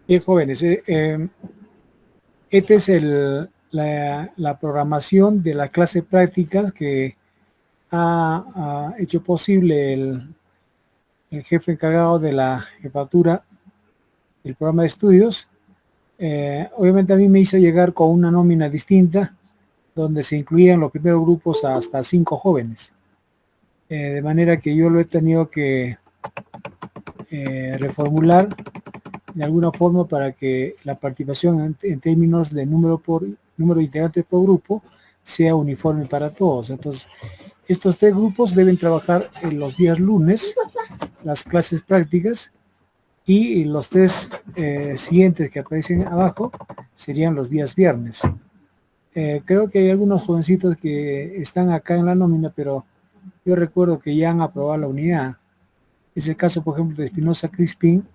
Bien, jóvenes, esta es la programación de la clase prácticas que ha hecho posible el jefe encargado de la jefatura del programa de estudios. Obviamente a mí me hizo llegar con una nómina distinta, donde se incluían los primeros grupos hasta 5 jóvenes. De manera que yo lo he tenido que reformular de alguna forma para que la participación en términos de número de integrantes por grupo sea uniforme para todos. Entonces, estos 3 grupos deben trabajar en los días lunes, las clases prácticas, y los 3 siguientes que aparecen abajo serían los días viernes. Creo que hay algunos jovencitos que están acá en la nómina, pero yo recuerdo que ya han aprobado la unidad. Es el caso, por ejemplo, de Espinosa Crispín,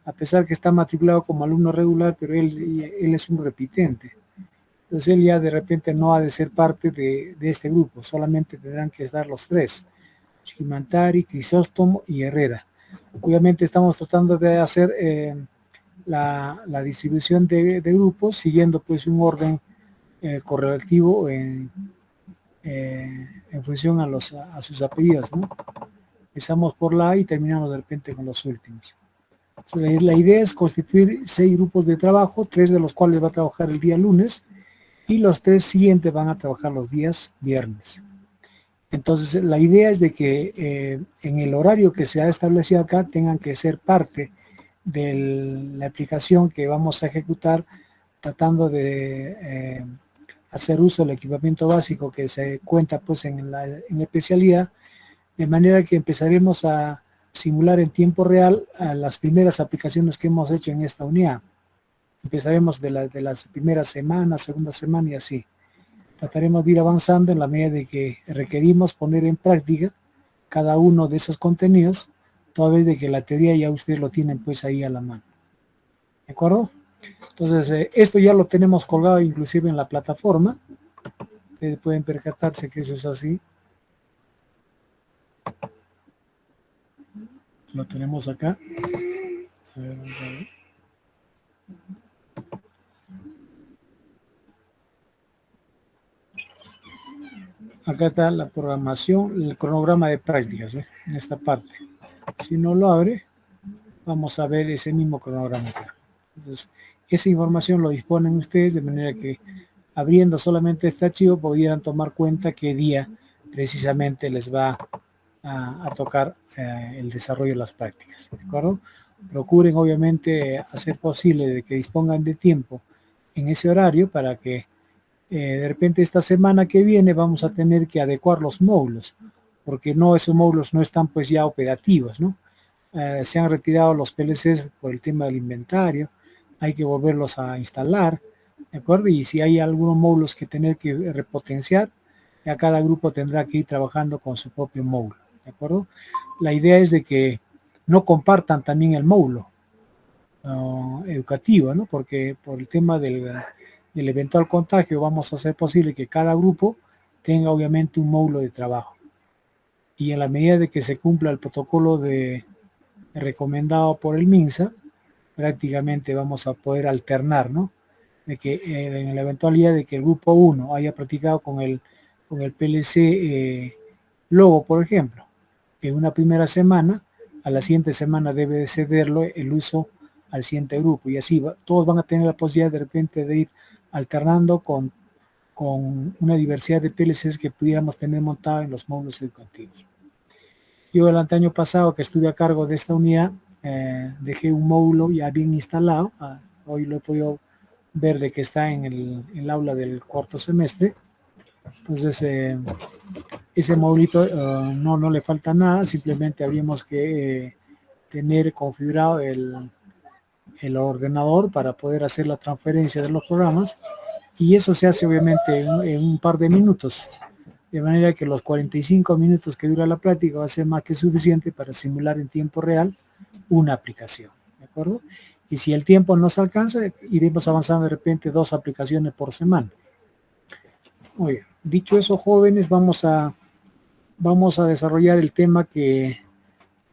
a pesar que está matriculado como alumno regular, pero él es un repitente. Entonces él ya de repente no ha de ser parte de este grupo, solamente tendrán que estar los 3, Chiquimantari, Crisóstomo y Herrera. Obviamente estamos tratando de hacer la distribución de grupos siguiendo pues un orden correlativo en función a sus apellidos, ¿no? Empezamos por la A y terminamos de repente con los últimos. Entonces, la idea es constituir 6 grupos de trabajo, 3 de los cuales va a trabajar el día lunes y los 3 siguientes van a trabajar los días viernes. Entonces la idea es de que en el horario que se ha establecido acá tengan que ser parte de la aplicación que vamos a ejecutar, tratando de hacer uso del equipamiento básico que se cuenta pues en la especialidad, de manera que empezaremos a simular en tiempo real a las primeras aplicaciones que hemos hecho en esta unidad. Empezaremos de las primeras semanas, segunda semana y así. Trataremos de ir avanzando en la medida de que requerimos poner en práctica cada uno de esos contenidos, toda vez de que la teoría ya ustedes lo tienen pues ahí a la mano. ¿De acuerdo? Entonces, esto ya lo tenemos colgado inclusive en la plataforma. Ustedes pueden percatarse que eso es así. Lo tenemos acá. A ver, vamos a ver. Acá está la programación, el cronograma de prácticas, ¿eh? En esta parte. Si no lo abre, vamos a ver ese mismo cronograma acá. Entonces, esa información lo disponen ustedes de manera que abriendo solamente este archivo podrían tomar cuenta qué día precisamente les va a tocar el desarrollo de las prácticas, ¿de acuerdo? Procuren obviamente hacer posible de que dispongan de tiempo en ese horario para que de repente esta semana que viene vamos a tener que adecuar los módulos, porque esos módulos no están pues ya operativos, ¿no? Se han retirado los PLCs por el tema del inventario, hay que volverlos a instalar, ¿de acuerdo? Y si hay algunos módulos que tener que repotenciar, ya cada grupo tendrá que ir trabajando con su propio módulo, ¿de acuerdo? La idea es de que no compartan también el módulo educativo, ¿no? Porque por el tema del eventual contagio vamos a hacer posible que cada grupo tenga obviamente un módulo de trabajo. Y en la medida de que se cumpla el protocolo recomendado por el MINSA, prácticamente vamos a poder alternar, ¿no? De que en la eventualidad de que el grupo 1 haya practicado con el PLC Logo, por ejemplo, en una primera semana, a la siguiente semana debe de cederlo el uso al siguiente grupo, y así todos van a tener la posibilidad de repente de ir alternando con una diversidad de PLCs que pudiéramos tener montado en los módulos educativos. Yo el año pasado que estuve a cargo de esta unidad, dejé un módulo ya bien instalado, hoy lo he podido ver de que está en el aula del cuarto semestre. Entonces ese módulito no le falta nada, simplemente habríamos que tener configurado el ordenador para poder hacer la transferencia de los programas, y eso se hace obviamente en un par de minutos, de manera que los 45 minutos que dura la práctica va a ser más que suficiente para simular en tiempo real una aplicación, ¿de acuerdo? Y si el tiempo nos alcanza, iremos avanzando de repente 2 aplicaciones por semana. Muy bien. Dicho eso, jóvenes, vamos a desarrollar el tema que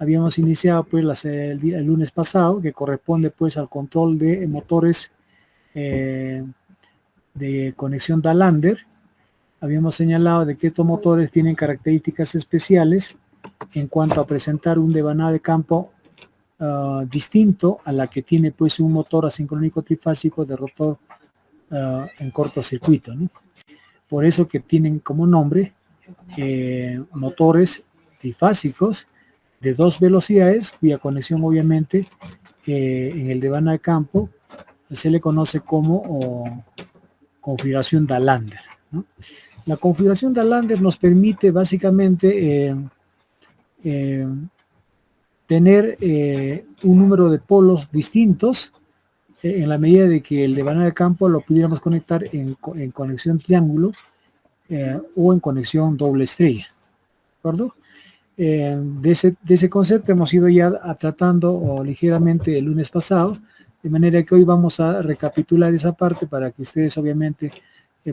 habíamos iniciado pues el lunes pasado, que corresponde pues al control de motores de conexión Dalander. Habíamos señalado de que estos motores tienen características especiales en cuanto a presentar un devanado de campo distinto a la que tiene pues un motor asincrónico trifásico de rotor en cortocircuito, ¿no? Por eso que tienen como nombre motores trifásicos de 2 velocidades, cuya conexión obviamente en el devanado de campo se le conoce como configuración Dalander, ¿no? La configuración Dalander nos permite básicamente tener un número de polos distintos en la medida de que el devanado de campo lo pudiéramos conectar en conexión triángulo o en conexión doble estrella, ¿de acuerdo? De ese concepto hemos ido ya tratando ligeramente el lunes pasado, de manera que hoy vamos a recapitular esa parte para que ustedes obviamente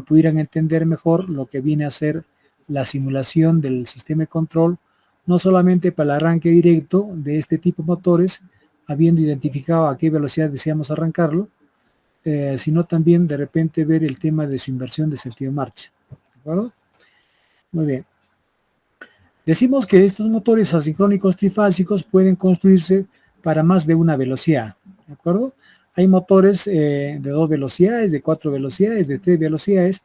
pudieran entender mejor lo que viene a ser la simulación del sistema de control, no solamente para el arranque directo de este tipo de motores, habiendo identificado a qué velocidad deseamos arrancarlo, sino también de repente ver el tema de su inversión de sentido de marcha. ¿De acuerdo? Muy bien. Decimos que estos motores asincrónicos trifásicos pueden construirse para más de una velocidad. ¿De acuerdo? Hay motores de 2 velocidades, de 4 velocidades, de 3 velocidades.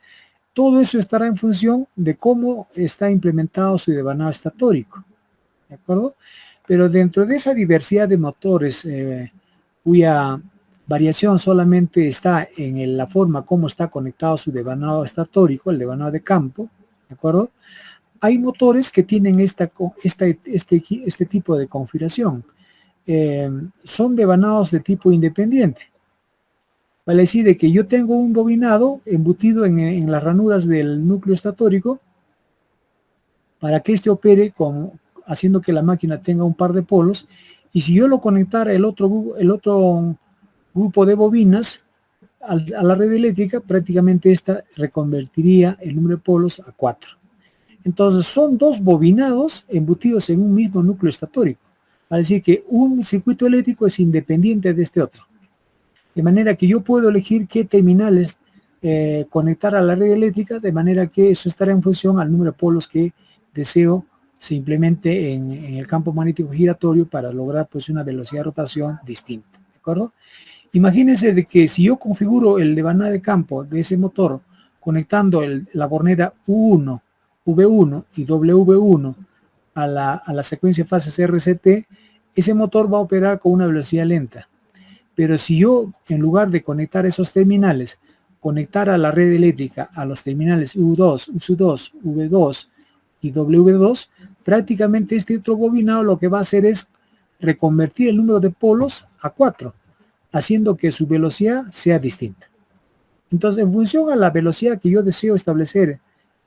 Todo eso estará en función de cómo está implementado su devanado estatórico. ¿De acuerdo? Pero dentro de esa diversidad de motores cuya variación solamente está en la forma como está conectado su devanado estatórico, el devanado de campo, ¿de acuerdo? Hay motores que tienen este tipo de configuración. Son devanados de tipo independiente. Vale decir de que yo tengo un bobinado embutido en las ranuras del núcleo estatórico para que éste opere haciendo que la máquina tenga un par de polos, y si yo lo conectara el otro grupo de bobinas a la red eléctrica, prácticamente esta reconvertiría el número de polos a 4. Entonces son 2 bobinados embutidos en un mismo núcleo estatórico. Vale decir que un circuito eléctrico es independiente de este otro. De manera que yo puedo elegir qué terminales conectar a la red eléctrica, de manera que eso estará en función al número de polos que deseo se implemente en el campo magnético giratorio para lograr pues una velocidad de rotación distinta. ¿De acuerdo? Imagínense de que si yo configuro el devanado de campo de ese motor conectando la bornera U1, V1 y W1 a la secuencia de fases RCT, ese motor va a operar con una velocidad lenta. Pero si yo, en lugar de conectar esos terminales, conectar a la red eléctrica a los terminales U2, U2, V2 y W2, prácticamente este otro bobinado lo que va a hacer es reconvertir el número de polos a 4, haciendo que su velocidad sea distinta. Entonces, en función a la velocidad que yo deseo establecer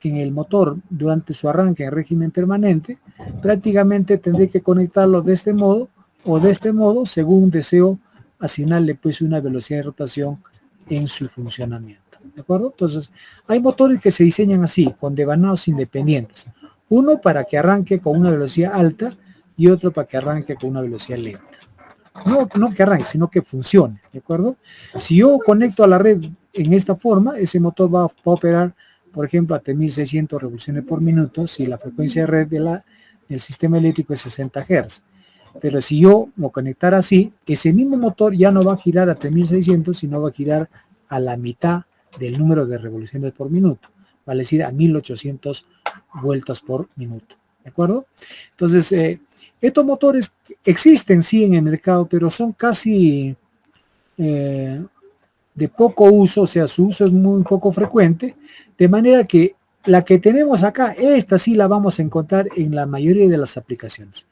en el motor durante su arranque en régimen permanente, prácticamente tendré que conectarlo de este modo o de este modo según deseo asignarle pues una velocidad de rotación en su funcionamiento. ¿De acuerdo? Entonces, hay motores que se diseñan así, con devanados independientes. Uno para que arranque con una velocidad alta y otro para que arranque con una velocidad lenta. No que arranque, sino que funcione. ¿De acuerdo? Si yo conecto a la red en esta forma, ese motor va a operar, por ejemplo, a 3600 revoluciones por minuto si la frecuencia de red del sistema eléctrico es 60 Hz. Pero si yo lo conectara así, ese mismo motor ya no va a girar a 3600, sino va a girar a la mitad del número de revoluciones por minuto, vale decir a 1800 vueltas por minuto. ¿De acuerdo? Entonces, estos motores existen sí en el mercado, pero son casi de poco uso, o sea, su uso es muy poco frecuente, de manera que la que tenemos acá, esta sí la vamos a encontrar en la mayoría de las aplicaciones.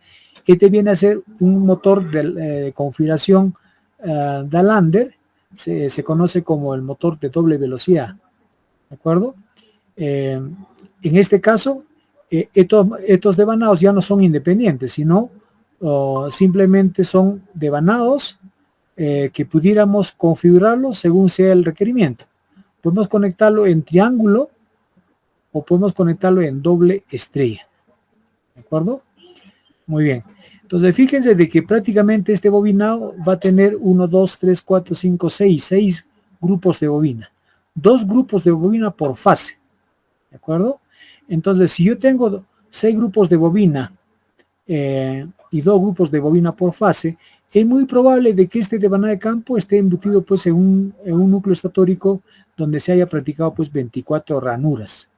Este viene a ser un motor de configuración Dalander, se conoce como el motor de doble velocidad, ¿de acuerdo? En este caso, estos devanados ya no son independientes, sino simplemente son devanados que pudiéramos configurarlo según sea el requerimiento. Podemos conectarlo en triángulo o podemos conectarlo en doble estrella. ¿De acuerdo? Muy bien. Entonces, fíjense de que prácticamente este bobinado va a tener 1, 2, 3, 4, 5, 6 grupos de bobina. 2 grupos de bobina por fase. ¿De acuerdo? Entonces, si yo tengo 6 grupos de bobina y 2 grupos de bobina por fase, es muy probable de que este devanado de campo esté embutido pues en un núcleo estatórico donde se haya practicado pues 24 ranuras.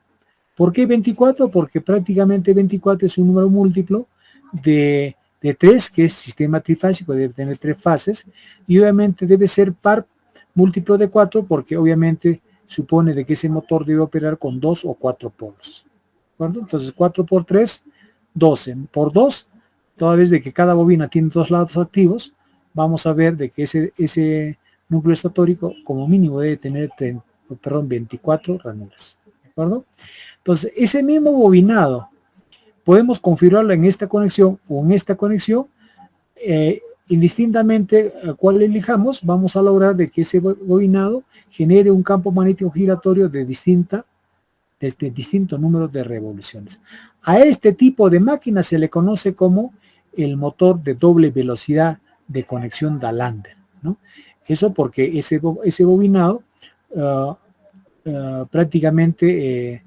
¿Por qué 24? Porque prácticamente 24 es un número múltiplo de 3, que es sistema trifásico, debe tener 3 fases, y obviamente debe ser par múltiplo de 4, porque obviamente supone de que ese motor debe operar con 2 o 4 polos. ¿De acuerdo? Entonces 4 por 3, 12. Por 2, toda vez de que cada bobina tiene 2 lados activos, vamos a ver de que ese núcleo estatórico como mínimo debe tener 24 ranuras. ¿De acuerdo? Entonces, ese mismo bobinado podemos configurarlo en esta conexión o en esta conexión, indistintamente a cuál elijamos, vamos a lograr de que ese bobinado genere un campo magnético giratorio de distinto número de revoluciones. A este tipo de máquina se le conoce como el motor de doble velocidad de conexión Dalander, ¿no? Eso porque ese bobinado prácticamente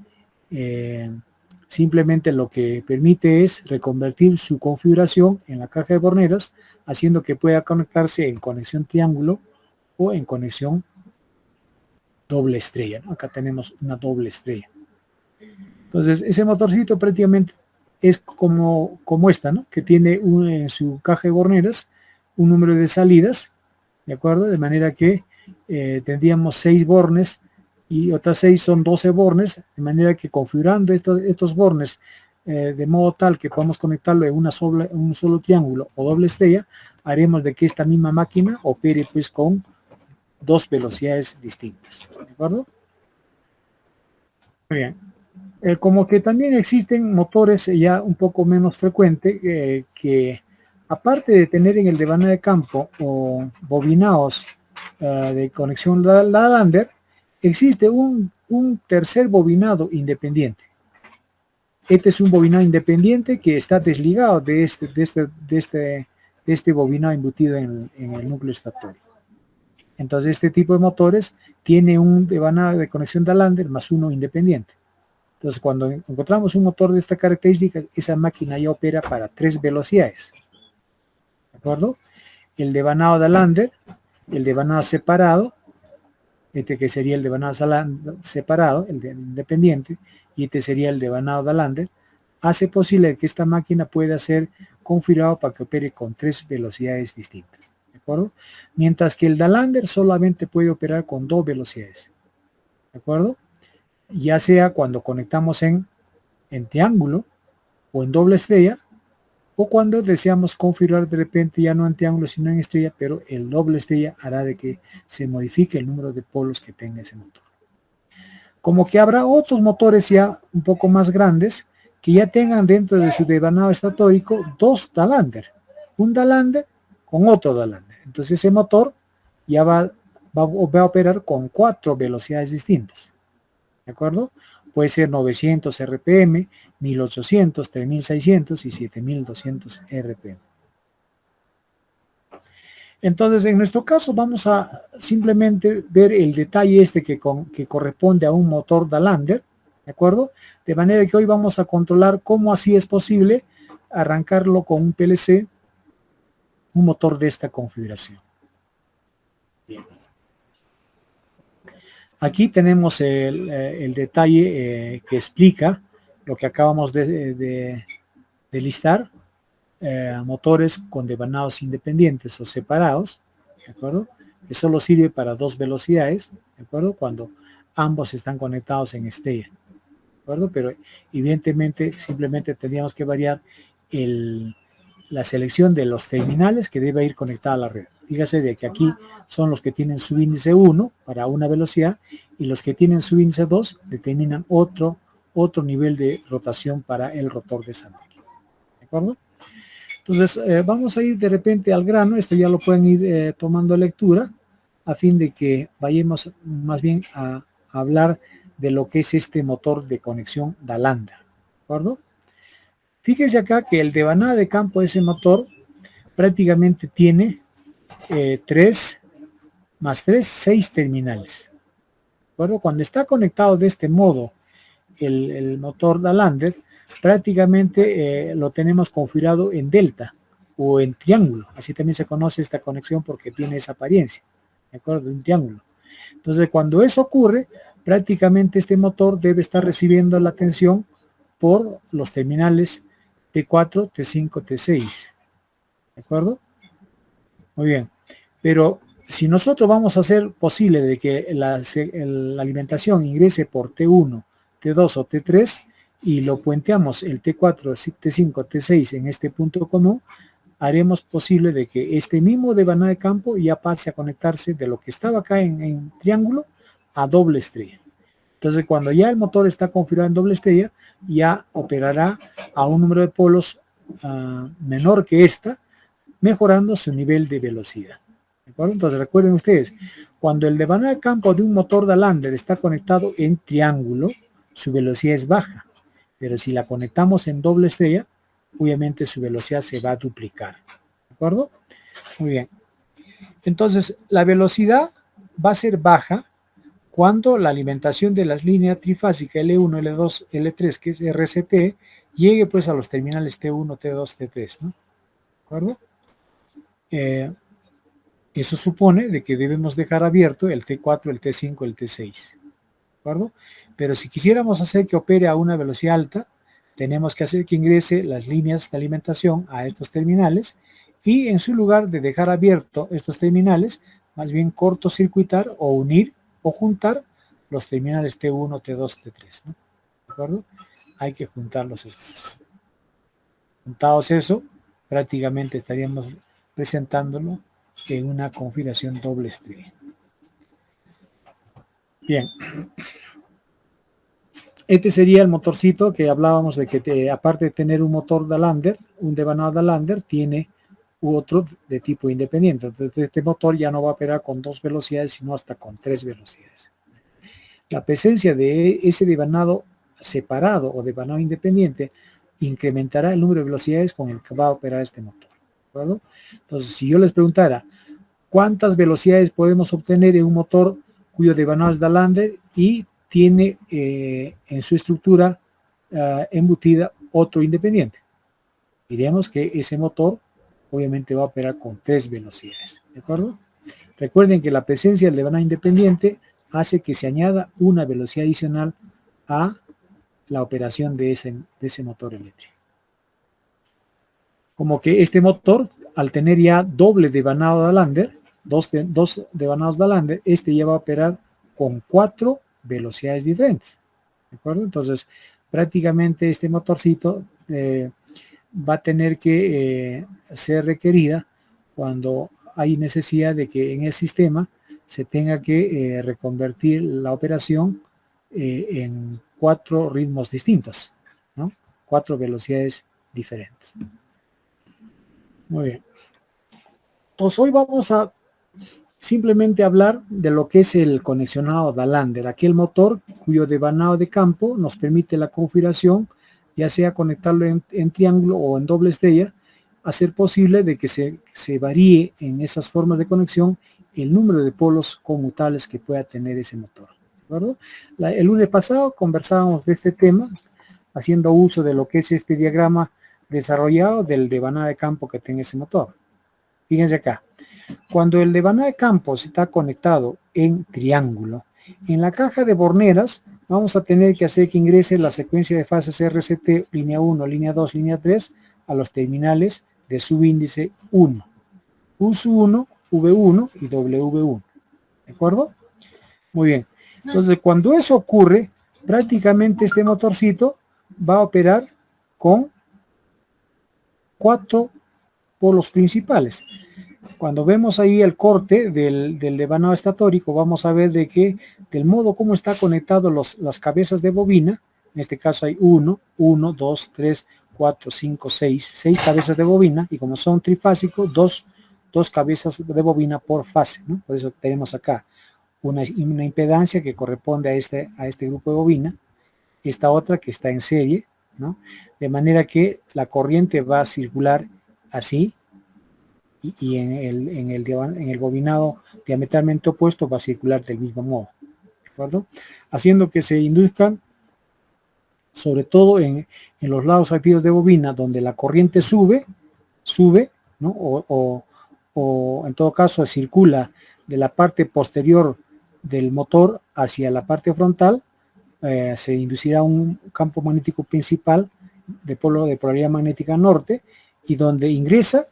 simplemente lo que permite es reconvertir su configuración en la caja de Borneras, haciendo que pueda conectarse en conexión triángulo o en conexión doble estrella, ¿no? Acá tenemos una doble estrella. Entonces, ese motorcito prácticamente es como esta, ¿no? Que tiene en su caja de Borneras un número de salidas, ¿de acuerdo? De manera que tendríamos 6 bornes y otras 6 son 12 bornes, de manera que configurando estos bornes de modo tal que podamos conectarlo en un solo triángulo o doble estrella, haremos de que esta misma máquina opere pues con 2 velocidades distintas. ¿De acuerdo? Muy bien. Como que también existen motores ya un poco menos frecuentes que aparte de tener en el devanado de campo o bobinados de conexión Dalander, existe un tercer bobinado independiente. Este es un bobinado independiente que está desligado de este bobinado embutido en el núcleo estatórico. Entonces este tipo de motores tiene un devanado de conexión Dalander más uno independiente. Entonces cuando encontramos un motor de esta característica, esa máquina ya opera para 3 velocidades. ¿De acuerdo? El devanado Dalander, el devanado separado, este que sería el devanado separado, el independiente, y este sería el devanado Dalander, hace posible que esta máquina pueda ser configurada para que opere con 3 velocidades distintas. ¿De acuerdo? Mientras que el Dalander solamente puede operar con 2 velocidades. ¿De acuerdo? Ya sea cuando conectamos en triángulo o en doble estrella, o cuando deseamos configurar de repente ya no en triángulo sino en estrella, pero el doble estrella hará de que se modifique el número de polos que tenga ese motor. Como que habrá otros motores ya un poco más grandes que ya tengan dentro de su devanado estatórico 2 Dalander, un Dalander con otro Dalander. Entonces ese motor ya va a operar con 4 velocidades distintas. ¿De acuerdo? Puede ser 900 RPM, 1800, 3600 y 7200 RPM. Entonces, en nuestro caso vamos a simplemente ver el detalle este que corresponde a un motor Dalander, ¿de acuerdo? De manera que hoy vamos a controlar cómo así es posible arrancarlo con un PLC, un motor de esta configuración. Bien. Aquí tenemos el detalle que explica lo que acabamos de listar, motores con devanados independientes o separados, ¿de acuerdo? Que solo sirve para 2 velocidades, ¿de acuerdo? Cuando ambos están conectados en estrella, ¿de acuerdo? Pero evidentemente simplemente tendríamos que variar la selección de los terminales que debe ir conectada a la red. Fíjese de que aquí son los que tienen su índice 1 para una velocidad y los que tienen su índice 2 determinan otro nivel de rotación para el rotor de esa máquina. ¿De acuerdo? Entonces vamos a ir de repente al grano, esto ya lo pueden ir tomando lectura a fin de que vayamos más bien a hablar de lo que es este motor de conexión Dalander. ¿De acuerdo? Fíjense acá que el devanado de campo de ese motor prácticamente tiene 3 más 3, 6 terminales. Bueno, cuando está conectado de este modo el motor Dalander, prácticamente lo tenemos configurado en delta o en triángulo. Así también se conoce esta conexión porque tiene esa apariencia, ¿de acuerdo? De un triángulo. Entonces, cuando eso ocurre, prácticamente este motor debe estar recibiendo la tensión por los terminales T4, T5, T6. ¿De acuerdo? Muy bien. Pero si nosotros vamos a hacer posible de que la alimentación ingrese por T1, T2 o T3 y lo puenteamos el T4, T5, T6 en este punto común, haremos posible de que este mismo devanado de campo ya pase a conectarse de lo que estaba acá en triángulo a doble estrella. Entonces, cuando ya el motor está configurado en doble estrella, ya operará a un número de polos menor que esta, mejorando su nivel de velocidad. ¿De acuerdo? Entonces, recuerden ustedes, cuando el devanado de campo de un motor Dalander está conectado en triángulo, su velocidad es baja. Pero si la conectamos en doble estrella, obviamente su velocidad se va a duplicar. ¿De acuerdo? Muy bien. Entonces, la velocidad va a ser baja cuando la alimentación de las líneas trifásicas L1, L2, L3, que es RCT, llegue pues a los terminales T1, T2, T3, ¿no? ¿De acuerdo? Eso supone de que debemos dejar abierto el T4, el T5, el T6. ¿De acuerdo? Pero si quisiéramos hacer que opere a una velocidad alta, tenemos que hacer que ingrese las líneas de alimentación a estos terminales y en su lugar de dejar abierto estos terminales, más bien cortocircuitar o unir o juntar los terminales T1, T2, T3, ¿no? ¿De acuerdo? Hay que juntarlos estos. Juntados eso, prácticamente estaríamos presentándolo en una configuración doble estrella. Bien. Este sería el motorcito que hablábamos de que aparte de tener un motor Dalander, un devanado Dalander, tiene otro de tipo independiente. Entonces este motor ya no va a operar con 2 velocidades, sino hasta con 3 velocidades. La presencia de ese devanado separado o devanado independiente incrementará el número de velocidades con el que va a operar este motor. ¿De acuerdo? Entonces, si yo les preguntara, ¿cuántas velocidades podemos obtener en un motor cuyo devanado es Dalander y tiene en su estructura embutida otro independiente? Diríamos que ese motor obviamente va a operar con 3 velocidades. ¿De acuerdo? Recuerden que la presencia del devanado independiente hace que se añada una velocidad adicional a la operación de ese motor eléctrico. Como que este motor, al tener ya doble devanado Dalander, dos devanados Dalander, este ya va a operar con 4 velocidades diferentes. ¿De acuerdo? Entonces, prácticamente este motorcito va a tener que ser requerida cuando hay necesidad de que en el sistema se tenga que reconvertir la operación en 4 ritmos distintos, ¿no? 4 velocidades diferentes. Muy bien. Entonces hoy vamos a simplemente hablar de lo que es el conexionado Dalander, aquel motor cuyo devanado de campo nos permite la configuración, ya sea conectarlo en triángulo o en doble estrella, hacer posible de que se varíe en esas formas de conexión el número de polos conmutables que pueda tener ese motor. ¿De acuerdo? El lunes pasado conversábamos de este tema, haciendo uso de lo que es este diagrama desarrollado del devanado de campo que tenga ese motor. Fíjense acá. Cuando el devanado de campo está conectado en triángulo, en la caja de borneras vamos a tener que hacer que ingrese la secuencia de fases RCT, línea 1, línea 2, línea 3, a los terminales de subíndice 1. U1, V1 y W1. ¿De acuerdo? Muy bien. Entonces, cuando eso ocurre, prácticamente este motorcito va a operar con 4 polos principales. Cuando vemos ahí el corte del devanado estatórico, vamos a ver de que del modo como está conectado las cabezas de bobina, en este caso hay 1, 2, 3, 4, 5, 6 cabezas de bobina, y como son trifásicos, dos cabezas de bobina por fase, ¿no? Por eso tenemos acá una impedancia que corresponde a este grupo de bobina, esta otra que está en serie, ¿no? De manera que la corriente va a circular así, y en el bobinado diametralmente opuesto va a circular del mismo modo, ¿de acuerdo? Haciendo que se induzcan, sobre todo en los lados activos de bobina, donde la corriente sube, ¿no? O en todo caso circula de la parte posterior del motor hacia la parte frontal, se inducirá un campo magnético principal de polaridad magnética norte, y donde ingresa,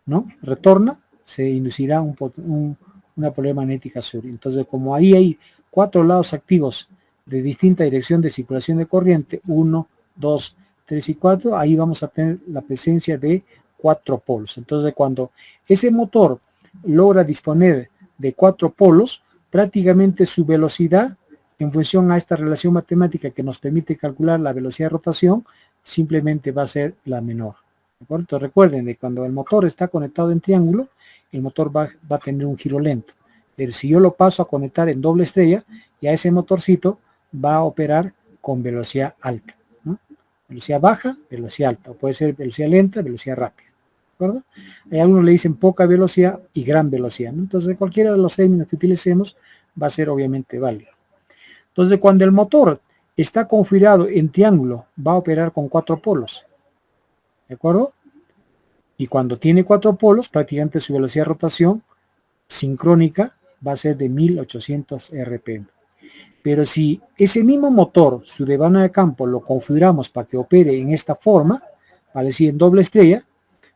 ¿no? Retorna, se inducirá una polaridad magnética sur. Entonces, como ahí hay 4 lados activos de distinta dirección de circulación de corriente, 1, 2, 3 y 4, ahí vamos a tener la presencia de 4 polos. Entonces, cuando ese motor logra disponer de 4 polos, prácticamente su velocidad, en función a esta relación matemática que nos permite calcular la velocidad de rotación, simplemente va a ser la menor. Entonces recuerden que cuando el motor está conectado en triángulo, el motor va a tener un giro lento. Pero si yo lo paso a conectar en doble estrella, ya ese motorcito va a operar con velocidad alta, ¿no? Velocidad baja, velocidad alta, o puede ser velocidad lenta, velocidad rápida. ¿De acuerdo? Hay algunos le dicen poca velocidad y gran velocidad, ¿no? Entonces cualquiera de los términos que utilicemos va a ser obviamente válido. Entonces cuando el motor está configurado en triángulo, va a operar con 4 polos. ¿De acuerdo? Y cuando tiene 4 polos, prácticamente su velocidad de rotación sincrónica va a ser de 1800 RPM. Pero si ese mismo motor, su devana de campo, lo configuramos para que opere en esta forma, vale decir en doble estrella,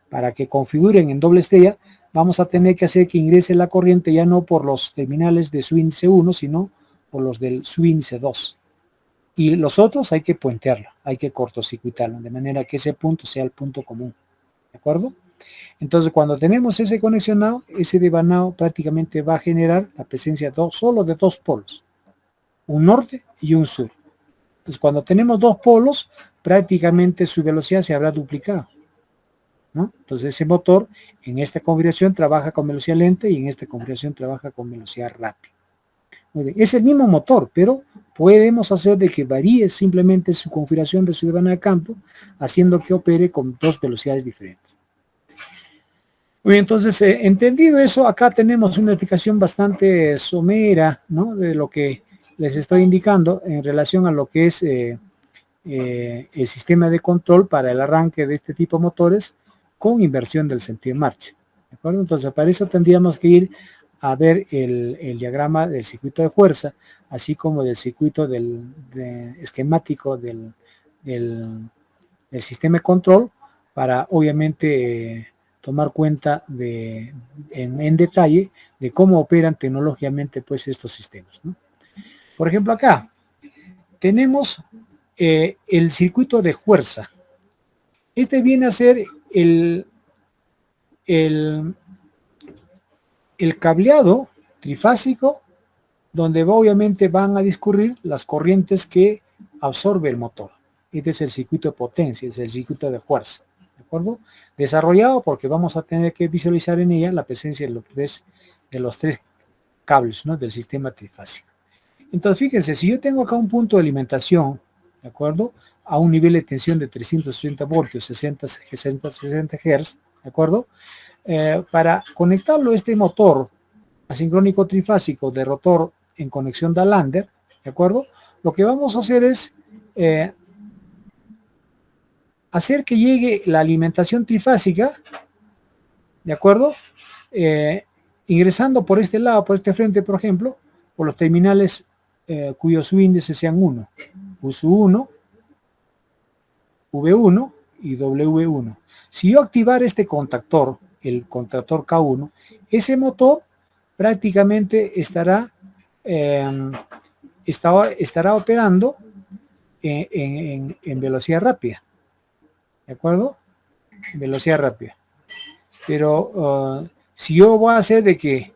para que configuren en doble estrella, vamos a tener que hacer que ingrese la corriente ya no por los terminales de su índice 1, sino por los del su índice 2. Y los otros hay que puentearlo, hay que cortocircuitarlo, de manera que ese punto sea el punto común. ¿De acuerdo? Entonces, cuando tenemos ese conexionado, ese devanado prácticamente va a generar la presencia solo de 2 polos, un norte y un sur. Entonces, cuando tenemos 2 polos, prácticamente su velocidad se habrá duplicado, ¿no? Entonces, ese motor en esta configuración trabaja con velocidad lenta y en esta configuración trabaja con velocidad rápida. Muy bien. Es el mismo motor, pero podemos hacer de que varíe simplemente su configuración de su devana de campo, haciendo que opere con 2 velocidades diferentes. Muy bien, entonces, entendido eso, acá tenemos una explicación bastante somera, ¿no?, de lo que les estoy indicando en relación a lo que es el sistema de control para el arranque de este tipo de motores con inversión del sentido de marcha. ¿De acuerdo? Entonces, para eso tendríamos que ir a ver el diagrama del circuito de fuerza, así como del circuito esquemático del sistema de control, para obviamente tomar cuenta en detalle de cómo operan tecnológicamente pues estos sistemas, ¿no? Por ejemplo, acá tenemos el circuito de fuerza. Este viene a ser el cableado trifásico, donde obviamente van a discurrir las corrientes que absorbe el motor. Este es el circuito de potencia, es el circuito de fuerza, ¿de acuerdo? Desarrollado porque vamos a tener que visualizar en ella la presencia de los tres cables, ¿no?, del sistema trifásico. Entonces, fíjense, si yo tengo acá un punto de alimentación, ¿de acuerdo?, a un nivel de tensión de 380 voltios, 60 Hz, ¿de acuerdo? Para conectarlo a este motor asincrónico trifásico de rotor en conexión de Lander, ¿de acuerdo? Lo que vamos a hacer es hacer que llegue la alimentación trifásica, ¿de acuerdo? Ingresando por este lado, por este frente, por ejemplo, por los terminales cuyos subíndices sean 1, U1, V1 y W1. Si yo activar este contactor, el contactor K1, ese motor prácticamente estará operando en velocidad rápida, ¿de acuerdo? Velocidad rápida. Pero si yo voy a hacer de que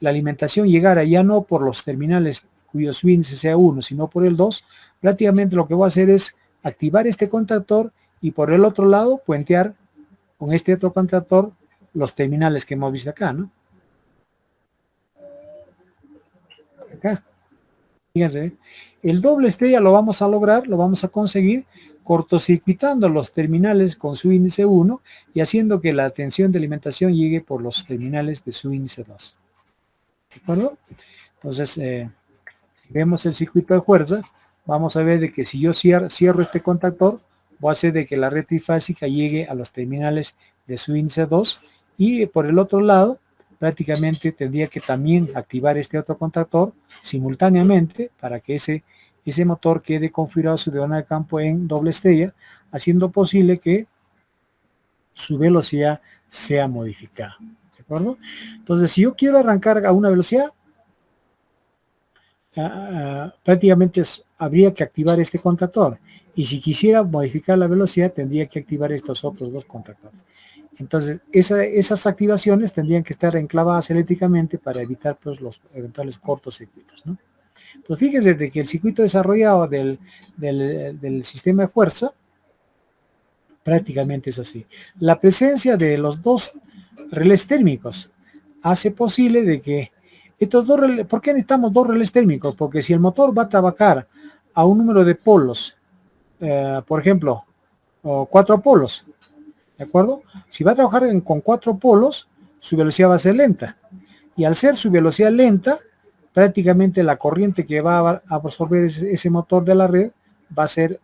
la alimentación llegara ya no por los terminales cuyo índice sea 1, sino por el 2, prácticamente lo que voy a hacer es activar este contactor y por el otro lado puentear con este otro contactor los terminales que hemos visto acá, ¿no? Acá. Fíjense, el doble estrella lo vamos a lograr, lo vamos a conseguir cortocircuitando los terminales con su índice 1 y haciendo que la tensión de alimentación llegue por los terminales de su índice 2. ¿De acuerdo? Entonces, si vemos el circuito de fuerza, vamos a ver de que si yo cierro este contactor, voy a hacer de que la red trifásica llegue a los terminales de su índice 2 y por el otro lado, prácticamente tendría que también activar este otro contactor simultáneamente para que ese motor quede configurado su diagonal de campo en doble estrella, haciendo posible que su velocidad sea modificada. ¿De acuerdo? Entonces, si yo quiero arrancar a una velocidad, prácticamente habría que activar este contactor. Y si quisiera modificar la velocidad, tendría que activar estos otros dos contactores. Entonces, esas activaciones tendrían que estar enclavadas eléctricamente para evitar pues, los eventuales cortocircuitos, ¿no? Pues fíjense de que el circuito desarrollado del sistema de fuerza prácticamente es así. La presencia de los dos relés térmicos hace posible de que estos dos relés, ¿por qué necesitamos dos relés térmicos? Porque si el motor va a trabajar a un número de polos, por ejemplo, 4 polos, ¿de acuerdo? Si va a trabajar con 4 polos, su velocidad va a ser lenta. Y al ser su velocidad lenta, prácticamente la corriente que va a absorber ese motor de la red va a ser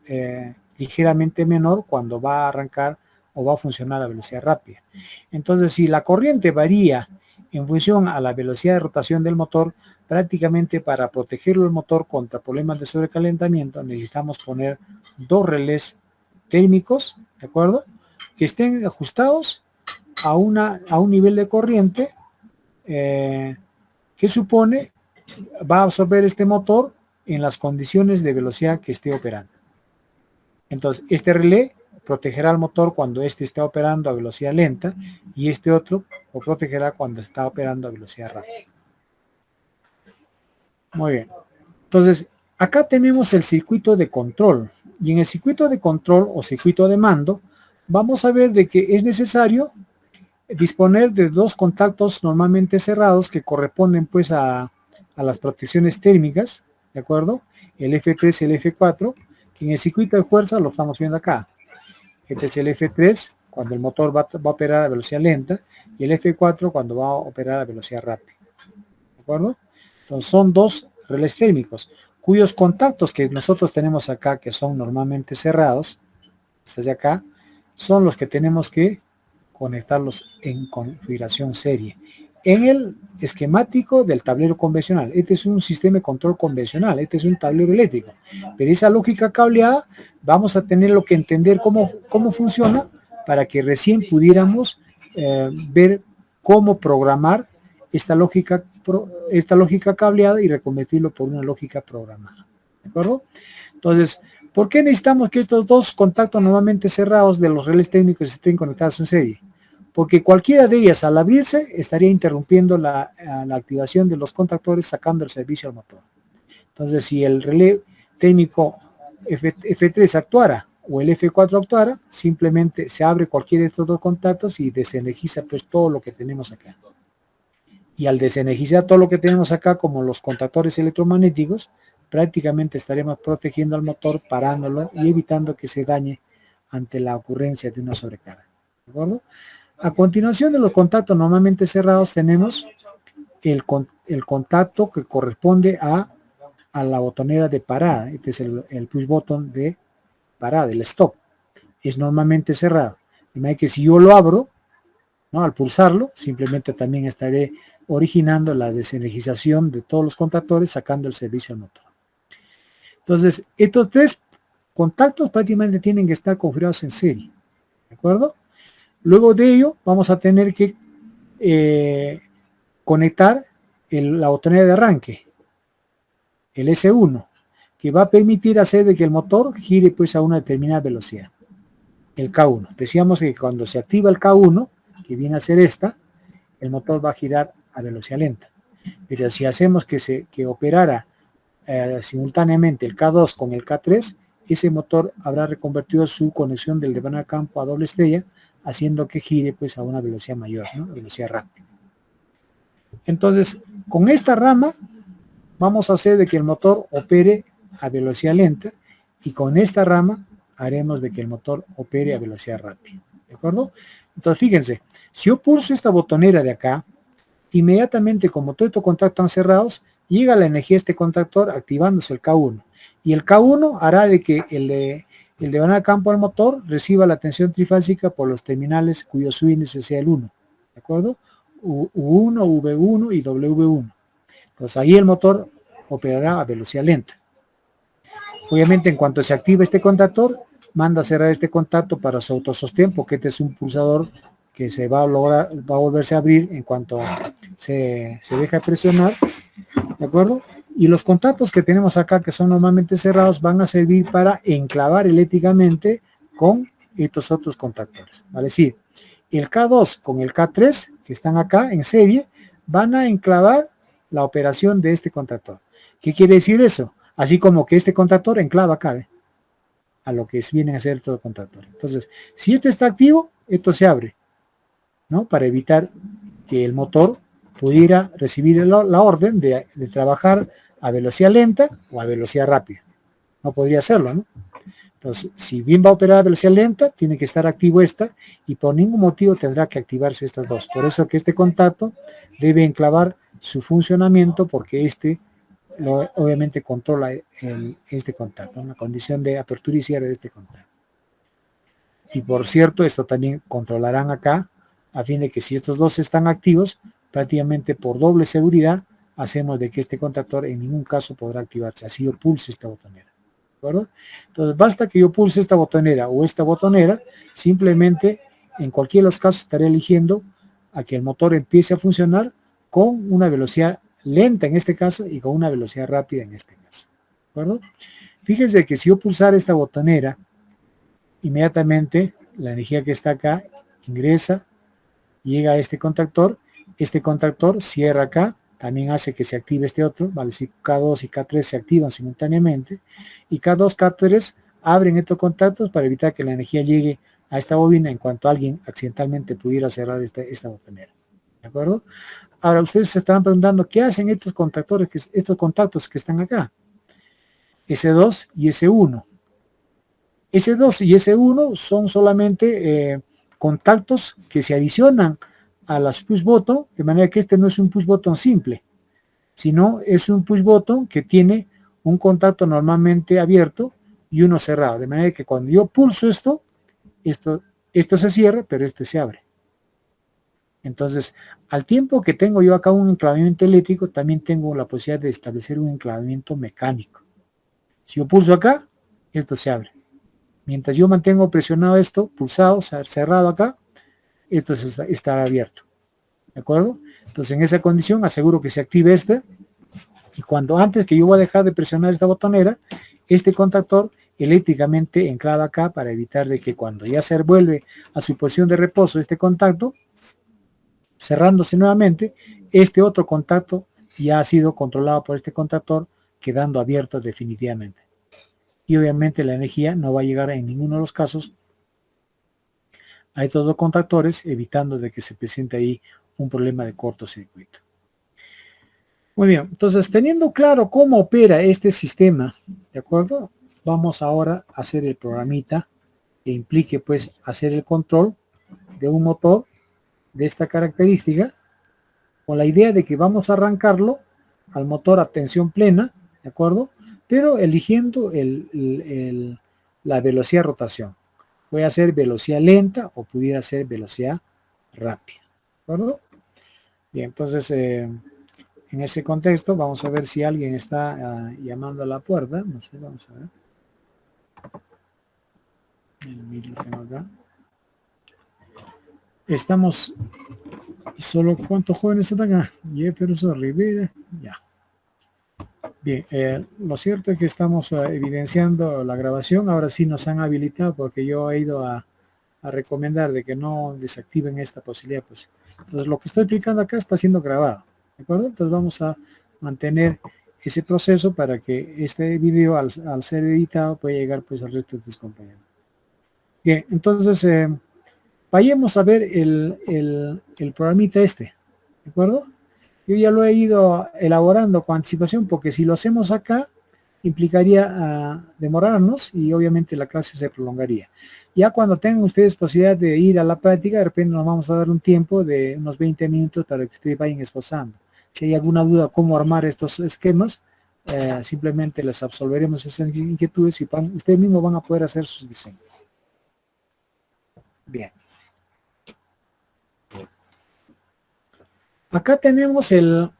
ligeramente menor cuando va a arrancar o va a funcionar a velocidad rápida. Entonces, si la corriente varía en función a la velocidad de rotación del motor, prácticamente para protegerlo el motor contra problemas de sobrecalentamiento, necesitamos poner dos relés térmicos, ¿de acuerdo? Que estén ajustados a un nivel de corriente que supone va a absorber este motor en las condiciones de velocidad que esté operando. Entonces, este relé protegerá al motor cuando éste está operando a velocidad lenta y este otro lo protegerá cuando está operando a velocidad rápida. Muy bien. Entonces, acá tenemos el circuito de control. Y en el circuito de control o circuito de mando, vamos a ver de que es necesario disponer de dos contactos normalmente cerrados que corresponden pues a las protecciones térmicas, ¿de acuerdo? El F3 y el F4, que en el circuito de fuerza lo estamos viendo acá. Este es el F3 cuando el motor va a operar a velocidad lenta y el F4 cuando va a operar a velocidad rápida. ¿De acuerdo? Entonces son dos relés térmicos cuyos contactos que nosotros tenemos acá, que son normalmente cerrados, estos de acá, son los que tenemos que conectarlos en configuración serie. En el esquemático del tablero convencional, este es un sistema de control convencional, este es un tablero eléctrico, pero esa lógica cableada vamos a tener que entender cómo funciona para que recién pudiéramos ver cómo programar esta lógica cableada y reconvertirlo por una lógica programada. ¿De acuerdo? Entonces, ¿por qué necesitamos que estos dos contactos normalmente cerrados de los relés técnicos estén conectados en serie? Porque cualquiera de ellas al abrirse estaría interrumpiendo la activación de los contactores sacando el servicio al motor. Entonces, si el relé técnico F3 actuara o el F4 actuara, simplemente se abre cualquiera de estos dos contactos y desenergiza pues todo lo que tenemos acá. Y al desenergizar todo lo que tenemos acá, como los contactores electromagnéticos, prácticamente estaremos protegiendo al motor, parándolo y evitando que se dañe ante la ocurrencia de una sobrecarga. ¿De acuerdo? A continuación de los contactos normalmente cerrados tenemos el contacto que corresponde a la botonera de parada. Este es el push button de parada, el stop. Es normalmente cerrado. De manera que si yo lo abro, ¿no? Al pulsarlo, simplemente también estaré originando la desenergización de todos los contactores, sacando el servicio al motor. Entonces, estos tres contactos prácticamente tienen que estar configurados en serie. ¿De acuerdo? Luego de ello, vamos a tener que conectar la botonera de arranque, el S1, que va a permitir hacer de que el motor gire pues a una determinada velocidad. El K1. Decíamos que cuando se activa el K1, que viene a ser esta, el motor va a girar a velocidad lenta. Pero si hacemos que operara simultáneamente el K2 con el K3, ese motor habrá reconvertido su conexión del diagonal de campo a doble estrella, haciendo que gire pues a una velocidad mayor, ¿no? Velocidad rápida. Entonces, con esta rama vamos a hacer de que el motor opere a velocidad lenta y con esta rama haremos de que el motor opere a velocidad rápida, ¿de acuerdo? Entonces, fíjense, si yo pulso esta botonera de acá, inmediatamente, como todos estos contactos están cerrados, llega la energía de este contactor activándose el K1. Y el K1 hará de que el de campo del motor reciba la tensión trifásica por los terminales cuyo subíndice sea el 1, ¿de acuerdo? U1, V1 y W1. Entonces ahí el motor operará a velocidad lenta. Obviamente, en cuanto se activa este contactor, manda a cerrar este contacto para su autosostén, porque este es un pulsador que se va a volverse a abrir en cuanto se deja presionar, ¿de acuerdo? Y los contactos que tenemos acá, que son normalmente cerrados, van a servir para enclavar eléctricamente con estos otros contactores. ¿Vale? Es decir, el K2 con el K3, que están acá en serie, van a enclavar la operación de este contactor. ¿Qué quiere decir eso? Así como que este contactor enclava acá, ¿eh?, a lo que vienen a ser todo contactor. Entonces, si este está activo, esto se abre, ¿no? Para evitar que el motor pudiera recibir la orden de trabajar a velocidad lenta o a velocidad rápida. No podría hacerlo, ¿no? Entonces, si bien va a operar a velocidad lenta, tiene que estar activo esta, y por ningún motivo tendrá que activarse estas dos. Por eso que este contacto debe enclavar su funcionamiento, porque este obviamente controla este contacto, una condición de apertura y cierre de este contacto. Y por cierto, esto también controlarán acá, a fin de que si estos dos están activos, prácticamente por doble seguridad, hacemos de que este contactor en ningún caso podrá activarse, así yo pulse esta botonera. ¿De acuerdo? Entonces basta que yo pulse esta botonera o esta botonera, simplemente en cualquiera de los casos estaré eligiendo a que el motor empiece a funcionar con una velocidad lenta en este caso y con una velocidad rápida en este caso. ¿De acuerdo? Fíjense que si yo pulsara esta botonera, inmediatamente la energía que está acá ingresa, llega a este contactor cierra acá, también hace que se active este otro, vale, si K2 y K3 se activan simultáneamente, y K2, K3 abren estos contactos para evitar que la energía llegue a esta bobina en cuanto alguien accidentalmente pudiera cerrar esta botonera. ¿De acuerdo? Ahora ustedes se estarán preguntando, ¿qué hacen estos contactos que están acá? S2 y S1. S2 y S1 son solamente contactos que se adicionan a las push button, de manera que este no es un push button simple, sino es un push button que tiene un contacto normalmente abierto y uno cerrado, de manera que cuando yo pulso esto se cierra, pero este se abre. Entonces, al tiempo que tengo yo acá un enclavamiento eléctrico, también tengo la posibilidad de establecer un enclavamiento mecánico. Si yo pulso acá, esto se abre. Mientras yo mantengo presionado esto, pulsado, cerrado acá, esto está abierto. ¿De acuerdo? Entonces, en esa condición aseguro que se active este, y antes que yo voy a dejar de presionar esta botonera, este contactor eléctricamente enclava acá para evitar de que cuando ya se vuelve a su posición de reposo este contacto, cerrándose nuevamente, este otro contacto ya ha sido controlado por este contactor, quedando abierto definitivamente. Y obviamente la energía no va a llegar en ninguno de los casos a estos dos contactores, evitando de que se presente ahí un problema de cortocircuito. Muy bien, entonces teniendo claro cómo opera este sistema, ¿de acuerdo? Vamos ahora a hacer el programita que implique pues hacer el control de un motor de esta característica, con la idea de que vamos a arrancarlo al motor a tensión plena, ¿de acuerdo? Pero eligiendo la velocidad de rotación. Puede ser velocidad lenta o pudiera ser velocidad rápida, ¿de acuerdo? Bien, entonces en ese contexto vamos a ver si alguien está llamando a la puerta. No sé, vamos a ver. El tengo acá. Estamos solo, ¿cuántos jóvenes están acá? Jefferson, Rivera, ya. Bien, lo cierto es que estamos evidenciando la grabación. Ahora sí nos han habilitado, porque yo he ido a recomendar de que no desactiven esta posibilidad. Pues. Entonces lo que estoy explicando acá está siendo grabado, ¿de acuerdo? Entonces vamos a mantener ese proceso para que este video al ser editado pueda llegar pues al resto de tus compañeros. Bien, entonces vayamos a ver el programita ¿de acuerdo? Yo ya lo he ido elaborando con anticipación, porque si lo hacemos acá, implicaría demorarnos y obviamente la clase se prolongaría. Ya cuando tengan ustedes posibilidad de ir a la práctica, de repente nos vamos a dar un tiempo de unos 20 minutos para que ustedes vayan esbozando. Si hay alguna duda cómo armar estos esquemas, simplemente les absolveremos esas inquietudes y ustedes mismos van a poder hacer sus diseños. Bien. Acá tenemos el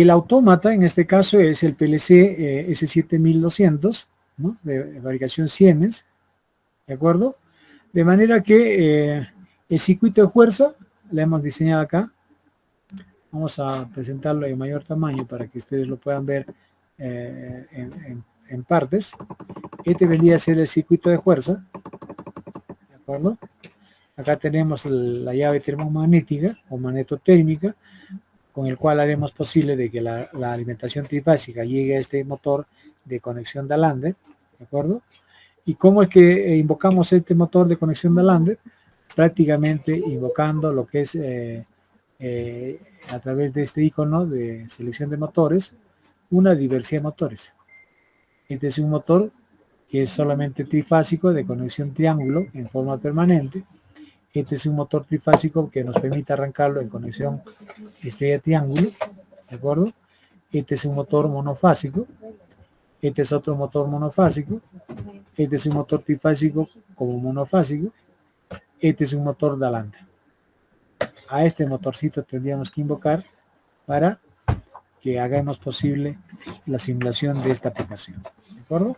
autómata, en este caso es el PLC S7200, ¿no? De fabricación Siemens, ¿de acuerdo? De manera que el circuito de fuerza lo hemos diseñado acá. Vamos a presentarlo en mayor tamaño para que ustedes lo puedan ver en partes. Este vendría a ser el circuito de fuerza, ¿de acuerdo? Acá tenemos la llave termomagnética o magnetotérmica, con el cual haremos posible de que la alimentación trifásica llegue a este motor de conexión Dalander, ¿de acuerdo? ¿Y cómo es que invocamos este motor de conexión Dalander? Prácticamente invocando lo que es a través de este icono de selección de motores, una diversidad de motores. Este es un motor que es solamente trifásico de conexión triángulo en forma permanente. Este es un motor trifásico que nos permite arrancarlo en conexión estrella triángulo, ¿de acuerdo? Este es un motor monofásico. Este es otro motor monofásico. Este es un motor trifásico como monofásico. Este es un motor Dalander. A este motorcito tendríamos que invocar para que hagamos posible la simulación de esta aplicación. ¿De acuerdo?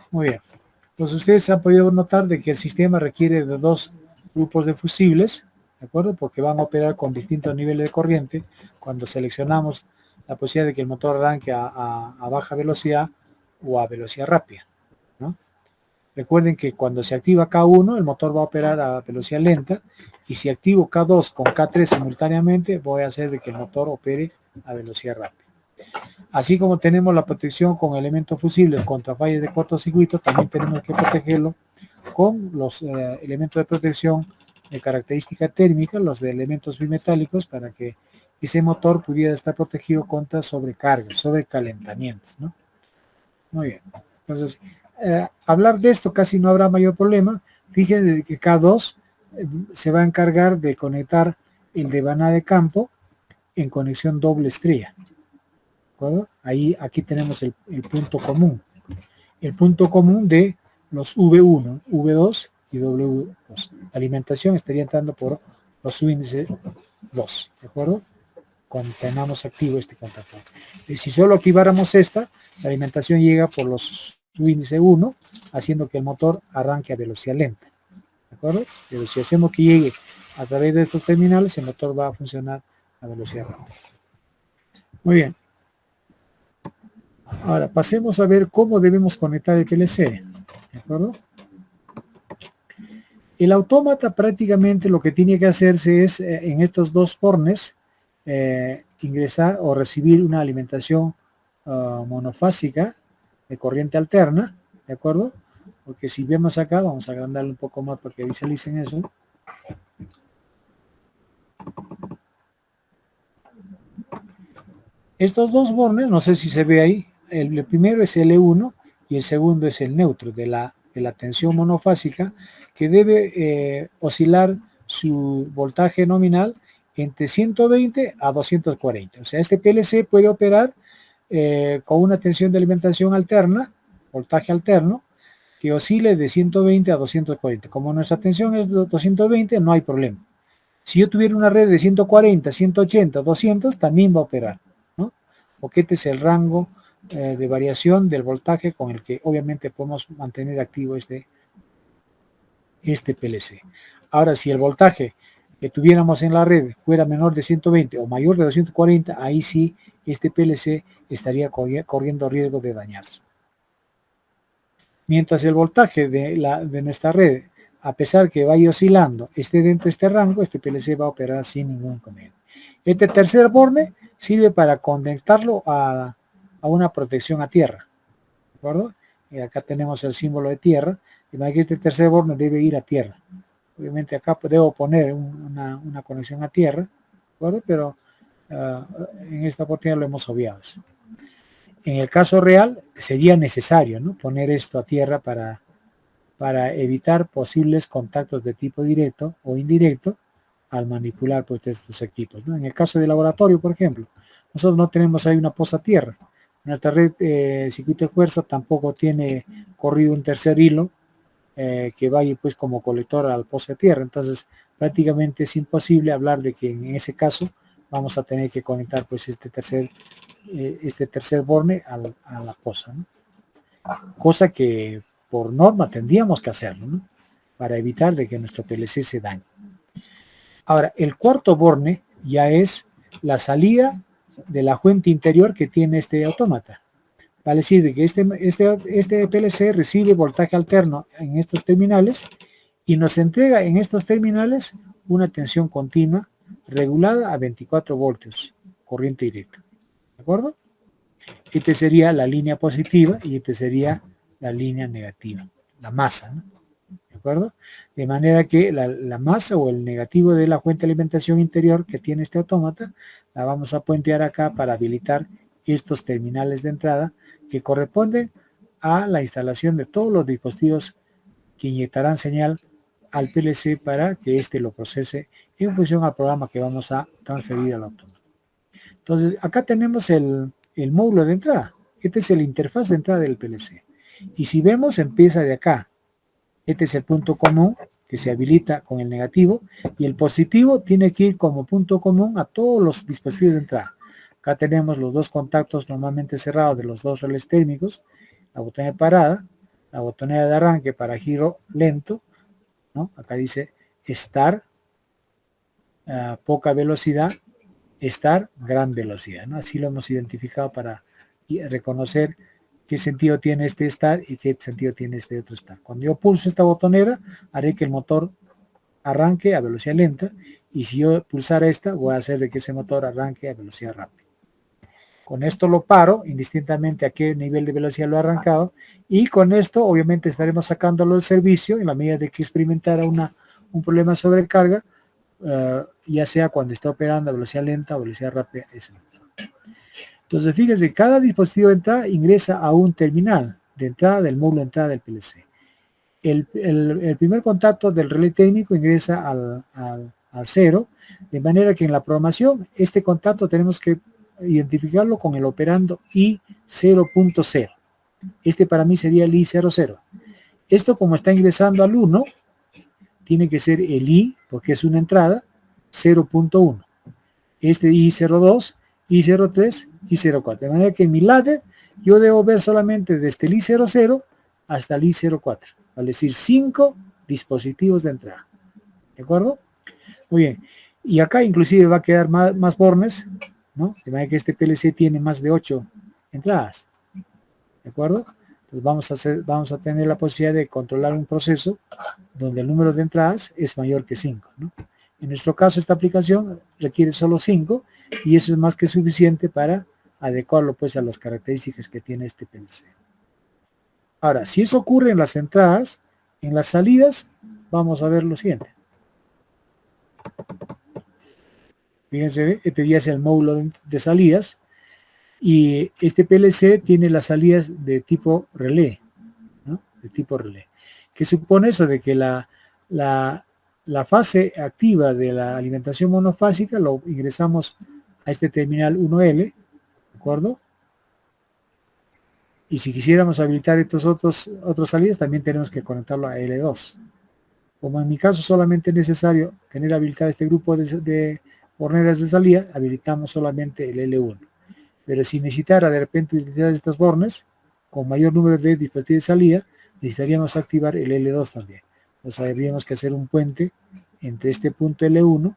Muy bien. Entonces ustedes han podido notar de que el sistema requiere de dos grupos de fusibles, ¿de acuerdo? Porque van a operar con distintos niveles de corriente. Cuando seleccionamos la posibilidad de que el motor arranque a baja velocidad o a velocidad rápida, ¿no? Recuerden que cuando se activa K1, el motor va a operar a velocidad lenta, y si activo K2 con K3 simultáneamente, voy a hacer de que el motor opere a velocidad rápida. Así como tenemos la protección con elementos fusibles contra fallas de cortocircuito, también tenemos que protegerlo con los elementos de protección de característica térmica, los de elementos bimetálicos, para que ese motor pudiera estar protegido contra sobrecargas, sobrecalentamientos, ¿no? Muy bien. Entonces, hablar de esto casi no habrá mayor problema. Fíjense que K2 se va a encargar de conectar el devanada de campo en conexión doble estrella. ¿De acuerdo? Ahí, aquí tenemos el punto común. El punto común de los V1, V2 y W2. La alimentación estaría entrando por los subíndices 2. ¿De acuerdo? Tenemos activo este contacto. Y si solo activáramos esta, la alimentación llega por los subíndice 1, haciendo que el motor arranque a velocidad lenta. ¿De acuerdo? Pero si hacemos que llegue a través de estos terminales, el motor va a funcionar a velocidad rápida. Muy bien. Ahora, pasemos a ver cómo debemos conectar el PLC. ¿De acuerdo? El autómata prácticamente lo que tiene que hacerse es, en estos dos fornes, ingresar o recibir una alimentación monofásica de corriente alterna, ¿de acuerdo? Porque si vemos acá, vamos a agrandarlo un poco más para que visualicen eso. Estos dos bornes, no sé si se ve ahí, el primero es L1 y el segundo es el neutro de la tensión monofásica, que debe oscilar su voltaje nominal entre 120 a 240. O sea, este PLC puede operar con una tensión de alimentación alterna, voltaje alterno, que oscile de 120 a 240. Como nuestra tensión es 220, no hay problema. Si yo tuviera una red de 140, 180, 200, también va a operar, ¿no? Porque este es el rango de variación del voltaje con el que obviamente podemos mantener activo este PLC. Ahora, si el voltaje que tuviéramos en la red fuera menor de 120 o mayor de 240, ahí sí este PLC estaría corriendo riesgo de dañarse. Mientras el voltaje de nuestra red, a pesar que vaya oscilando, esté dentro de este rango, este PLC va a operar sin ningún inconveniente. Este tercer borne sirve para conectarlo a una protección a tierra. ¿De acuerdo? Y acá tenemos el símbolo de tierra. Y que este tercer borne debe ir a tierra. Obviamente acá debo poner una conexión a tierra, ¿de acuerdo? Pero en esta oportunidad lo hemos obviado. En el caso real sería necesario, ¿no?, poner esto a tierra para evitar posibles contactos de tipo directo o indirecto al manipular pues estos equipos, ¿no? En el caso de laboratorio, por ejemplo, nosotros no tenemos ahí una posa a tierra. Nuestra red circuito de fuerza tampoco tiene corrido un tercer hilo que vaya pues como colector al pozo de tierra. Entonces prácticamente es imposible hablar de que en ese caso vamos a tener que conectar pues este tercer borne a la poza, ¿no? Cosa que por norma tendríamos que hacerlo, ¿no?, para evitar de que nuestro PLC se dañe. Ahora, el cuarto borne ya es la salida de la fuente interior que tiene este autómata. Vale decir que este PLC recibe voltaje alterno en estos terminales y nos entrega en estos terminales una tensión continua regulada a 24 voltios, corriente directa. ¿De acuerdo? Esta sería la línea positiva y esta sería la línea negativa, la masa, ¿no? ¿De acuerdo? De manera que la masa o el negativo de la fuente de alimentación interior que tiene este autómata, la vamos a puentear acá para habilitar estos terminales de entrada que corresponden a la instalación de todos los dispositivos que inyectarán señal al PLC para que éste lo procese en función al programa que vamos a transferir al autómata. Entonces, acá tenemos el módulo de entrada. Este es el interfaz de entrada del PLC. Y si vemos, empieza de acá. Este es el punto común que se habilita con el negativo y el positivo tiene que ir como punto común a todos los dispositivos de entrada. Acá tenemos los dos contactos normalmente cerrados de los dos relés térmicos, la botonera de parada, la botonera de arranque para giro lento, ¿no? Acá dice estar, poca velocidad, estar, gran velocidad, ¿no? Así lo hemos identificado para reconocer qué sentido tiene este estar y qué sentido tiene este otro estar. Cuando yo pulso esta botonera, haré que el motor arranque a velocidad lenta, y si yo pulsara esta, voy a hacer de que ese motor arranque a velocidad rápida. Con esto lo paro, indistintamente a qué nivel de velocidad lo he arrancado, y con esto obviamente estaremos sacándolo del servicio en la medida de que experimentara un problema de sobrecarga, ya sea cuando está operando a velocidad lenta o velocidad rápida. Entonces fíjense, cada dispositivo de entrada ingresa a un terminal de entrada del módulo de entrada del PLC. El primer contacto del relé técnico ingresa al 0, de manera que en la programación este contacto tenemos que identificarlo con el operando I0.0. Este para mí sería el I00. Esto, como está ingresando al 1, tiene que ser el I, porque es una entrada, 0.1. Este I02, I03, I04. De manera que en mi ladder yo debo ver solamente desde el I00 hasta el I04. Es decir, 5 dispositivos de entrada. ¿De acuerdo? Muy bien. Y acá inclusive va a quedar más bornes, ¿no? De manera que este PLC tiene más de 8 entradas. ¿De acuerdo? Entonces vamos a tener la posibilidad de controlar un proceso donde el número de entradas es mayor que 5, ¿no? En nuestro caso, esta aplicación requiere solo 5 y eso es más que suficiente para adecuarlo pues a las características que tiene este PLC. Ahora, si eso ocurre en las entradas, en las salidas vamos a ver lo siguiente. Fíjense, este ya es el módulo de salidas y este PLC tiene las salidas de tipo relé, ¿no? De tipo relé. ¿Qué supone eso? De que la fase activa de la alimentación monofásica lo ingresamos a este terminal 1L, ¿de acuerdo? Y si quisiéramos habilitar estos otras salidas, también tenemos que conectarlo a L2. Como en mi caso solamente es necesario tener habilitado este grupo de borneras de salida, habilitamos solamente el L1. Pero si necesitara de repente utilizar estas bornes con mayor número de dispositivos de salida, necesitaríamos activar el L2 también. O sea, habríamos que hacer un puente entre este punto L1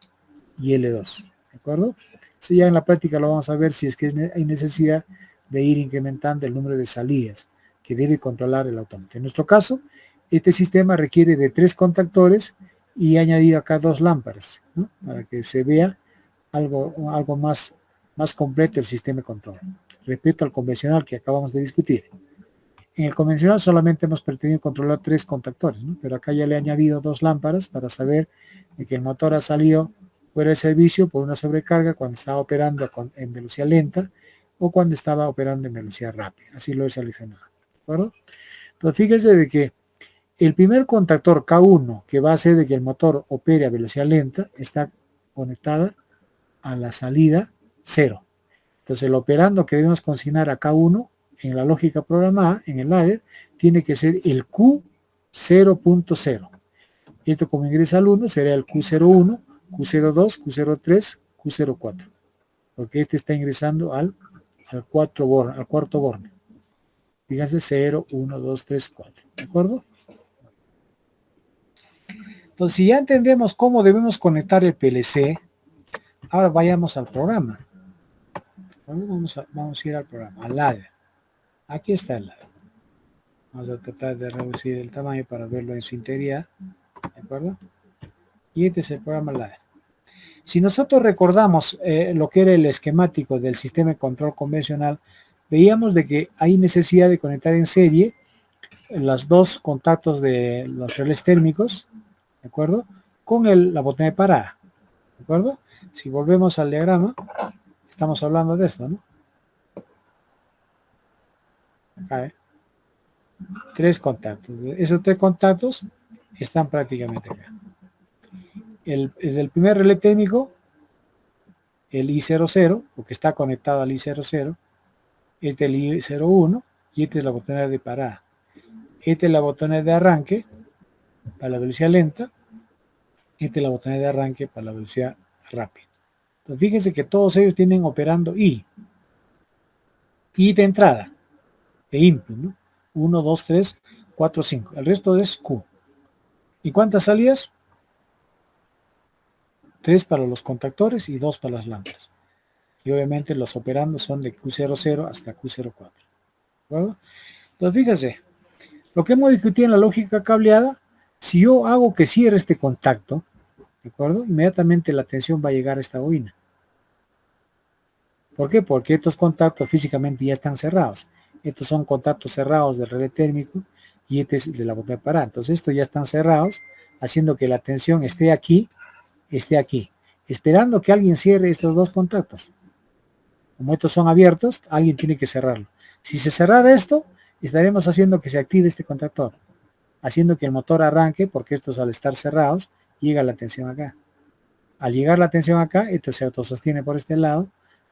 y L2. ¿De acuerdo? Eso ya en la práctica lo vamos a ver si es que hay necesidad de ir incrementando el número de salidas que debe controlar el autómata. En nuestro caso, este sistema requiere de 3 contactores y he añadido acá 2 lámparas, ¿no? Para que se vea algo más completo el sistema de control respecto al convencional que acabamos de discutir. En el convencional solamente hemos pretendido controlar 3 contactores, ¿no? Pero acá ya le he añadido 2 lámparas para saber de que el motor ha salido fuera de servicio por una sobrecarga cuando estaba operando en velocidad lenta o cuando estaba operando en velocidad rápida. Así lo he seleccionado. ¿De acuerdo? Entonces fíjense de que el primer contactor K1, que va a hacer de que el motor opere a velocidad lenta, está conectada a la salida 0. Entonces el operando que debemos consignar a K1 en la lógica programada, en el ladder, tiene que ser el Q0.0. Esto como ingresa al 1 será el Q01, Q02, Q03, Q04. Porque este está ingresando al cuarto borne. Fíjense 0, 1, 2, 3, 4. ¿De acuerdo? Entonces, si ya entendemos cómo debemos conectar el PLC, ahora vayamos al programa. Vamos a ir al programa, al ladder. Aquí está el ladder. Vamos a tratar de reducir el tamaño para verlo en su integridad. ¿De acuerdo? Y este es el programa ladder. Si nosotros recordamos lo que era el esquemático del sistema de control convencional, veíamos de que hay necesidad de conectar en serie los dos contactos de los relés térmicos, ¿de acuerdo? Con la botella de parada, ¿de acuerdo? Si volvemos al diagrama, estamos hablando de esto, ¿no? Acá, tres contactos. Esos tres contactos están prácticamente acá. El primer relé técnico, el I00, porque está conectado al I00, este es el I01 y este es la botonera de parada. Esta es la botonera de arranque para la velocidad lenta, esta es la botonera de arranque para la velocidad rápida. Entonces fíjense que todos ellos tienen operando I de entrada, de input, ¿no? 1, 2, 3, 4, 5. El resto es Q. ¿Y cuántas salidas? 3 para los contactores y 2 para las lámparas. Y obviamente los operandos son de Q00 hasta Q04. ¿De acuerdo? Entonces fíjense, lo que hemos discutido en la lógica cableada, si yo hago que cierre este contacto, ¿de acuerdo? Inmediatamente la tensión va a llegar a esta bobina. ¿Por qué? Porque estos contactos físicamente ya están cerrados. Estos son contactos cerrados del relé térmico y este es de la botella de parada. Entonces estos ya están cerrados, haciendo que la tensión esté aquí, esperando que alguien cierre estos dos contactos. Como estos son abiertos, alguien tiene que cerrarlo. Si se cerrara esto, estaremos haciendo que se active este contactor, haciendo que el motor arranque, porque estos al estar cerrados, llega la tensión acá. Al llegar la tensión acá, esto se autosostiene por este lado.